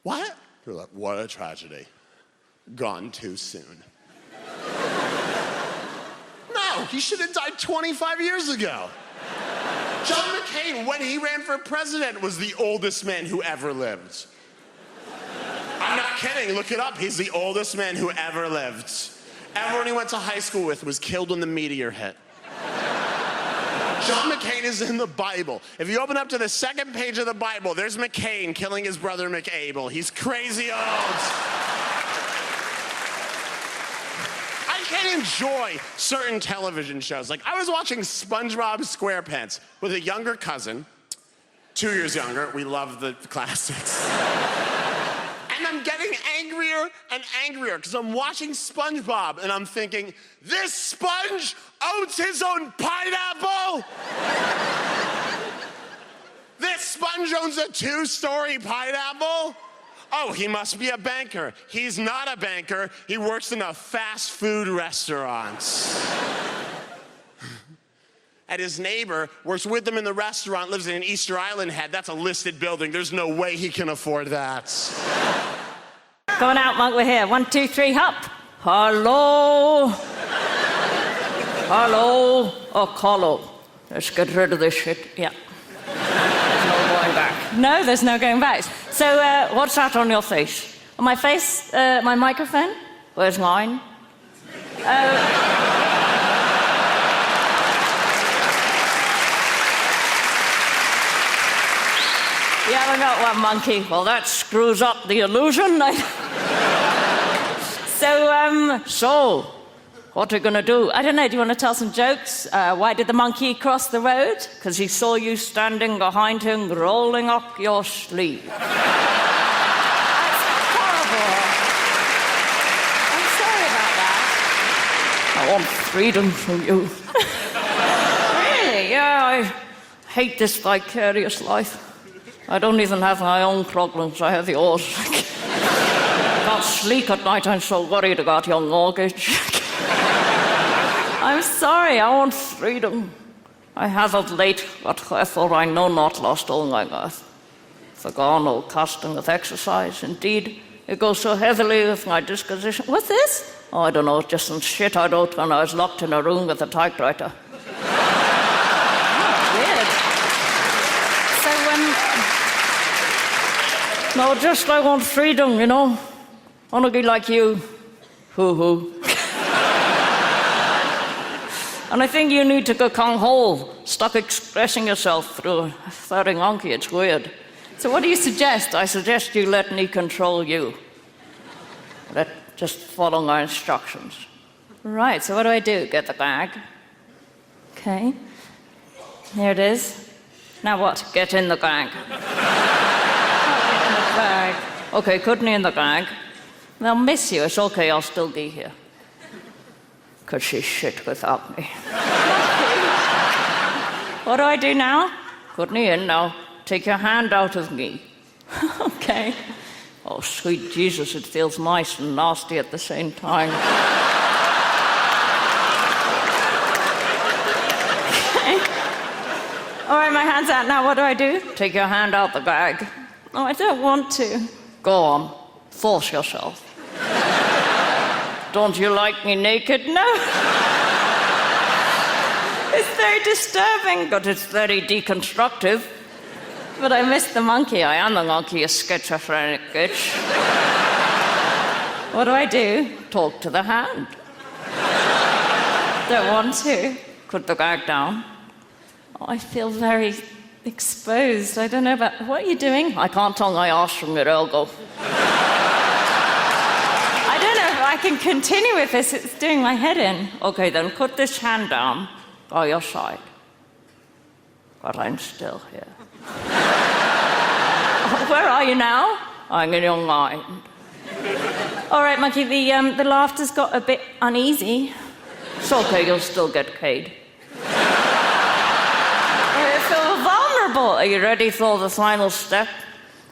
What? They're like, what a tragedy. Gone too soon. No, he should have died 25 years ago. John McCain, when he ran for president, was the oldest man who ever lived. I'm not kidding, look it up. He's the oldest man who ever lived. Everyone he went to high school with was killed when the meteor hit. John McCain is in the Bible. If you open up to the 2nd page of the Bible, there's McCain killing his brother McAbel. He's crazy old. I can't enjoy certain television shows. Like, I was watching SpongeBob SquarePants with a younger cousin, 2 years younger. We love the classics. And I'm getting angrier and angrier because I'm watching SpongeBob and I'm thinking, this sponge owns his own pineapple? This sponge owns a 2-story pineapple? Oh, he must be a banker. He's not a banker. He works in a fast food restaurant. And his neighbor works with him in the restaurant, lives in an Easter Island head. That's a listed building. There's no way he can afford that. Going out, Monk, we're here. 1, 2, 3, hop. Hello. Hello. Oh, Carlo. Let's get rid of this shit. Yeah. There's no going back. No, there's no going back. So, what's that on your face? On my face? My microphone? Where's mine? You haven't got one, monkey. Well, that screws up the illusion. So, what are you going to do? I don't know, do you want to tell some jokes? Why did the monkey cross the road? Because he saw you standing behind him, rolling up your sleeve. That's horrible. I'm sorry about that. I want freedom from you. Really? Yeah, I hate this vicarious life. I don't even have my own problems, I have yours. I can't sleep at night, I'm so worried about your mortgage. I'm sorry, I want freedom. I have of late, but wherefore I know not, lost all my mirth. Forgone all custom of exercise, indeed, it goes so heavily with my disposition. What's this? Oh, I don't know, it's just some shit I wrote when I was locked in a room with a typewriter. No, just I want freedom, you know. I want to be like you. Hoo-hoo. And I think you need to go kung ho. Stop expressing yourself through a furry monkey. It's weird. So what do you suggest? I suggest you let me control you. Just follow my instructions. Right, so what do? Get the bag. Okay. Here it is. Now what? Get in the bag. Bag. Okay, put me in the bag. They'll miss you. It's okay, I'll still be here. Because she's shit without me. What do I do now? Put me in now. Take your hand out of me. Okay. Oh, sweet Jesus, it feels nice and nasty at the same time. Okay. All right, my hand's out now. What do I do? Take your hand out the bag. Oh, I don't want to. Go on. Force yourself. Don't you like me naked? No. It's very disturbing, but it's very deconstructive. But I miss the monkey. I am the monkey, a schizophrenic bitch. What do I do? Talk to the hand. Don't want to. Put the bag down. Oh, I feel very exposed. I don't know about... What are you doing? I can't tell my arse from your elbow. I don't know if I can continue with this. It's doing my head in. Okay, then put this hand down by your side. But I'm still here. Where are you now? I'm in your mind. All right, Monkey, the laughter's got a bit uneasy. It's okay, you'll still get paid. I feel vulnerable. Are you ready for the final step?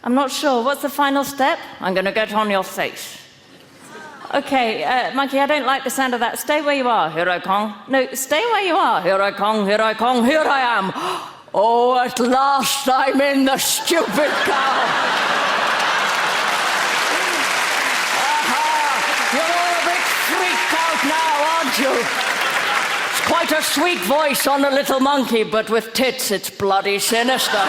I'm not sure. What's the final step? I'm going to get on your face. Okay, Monkey, I don't like the sound of that. Stay where you are. Here I come. No, stay where you are. Here I come, here I come, here I am. Oh, at last I'm in the stupid cow. You're all a bit freaked out now, aren't you? It's quite a sweet voice on a little monkey, but with tits it's bloody sinister.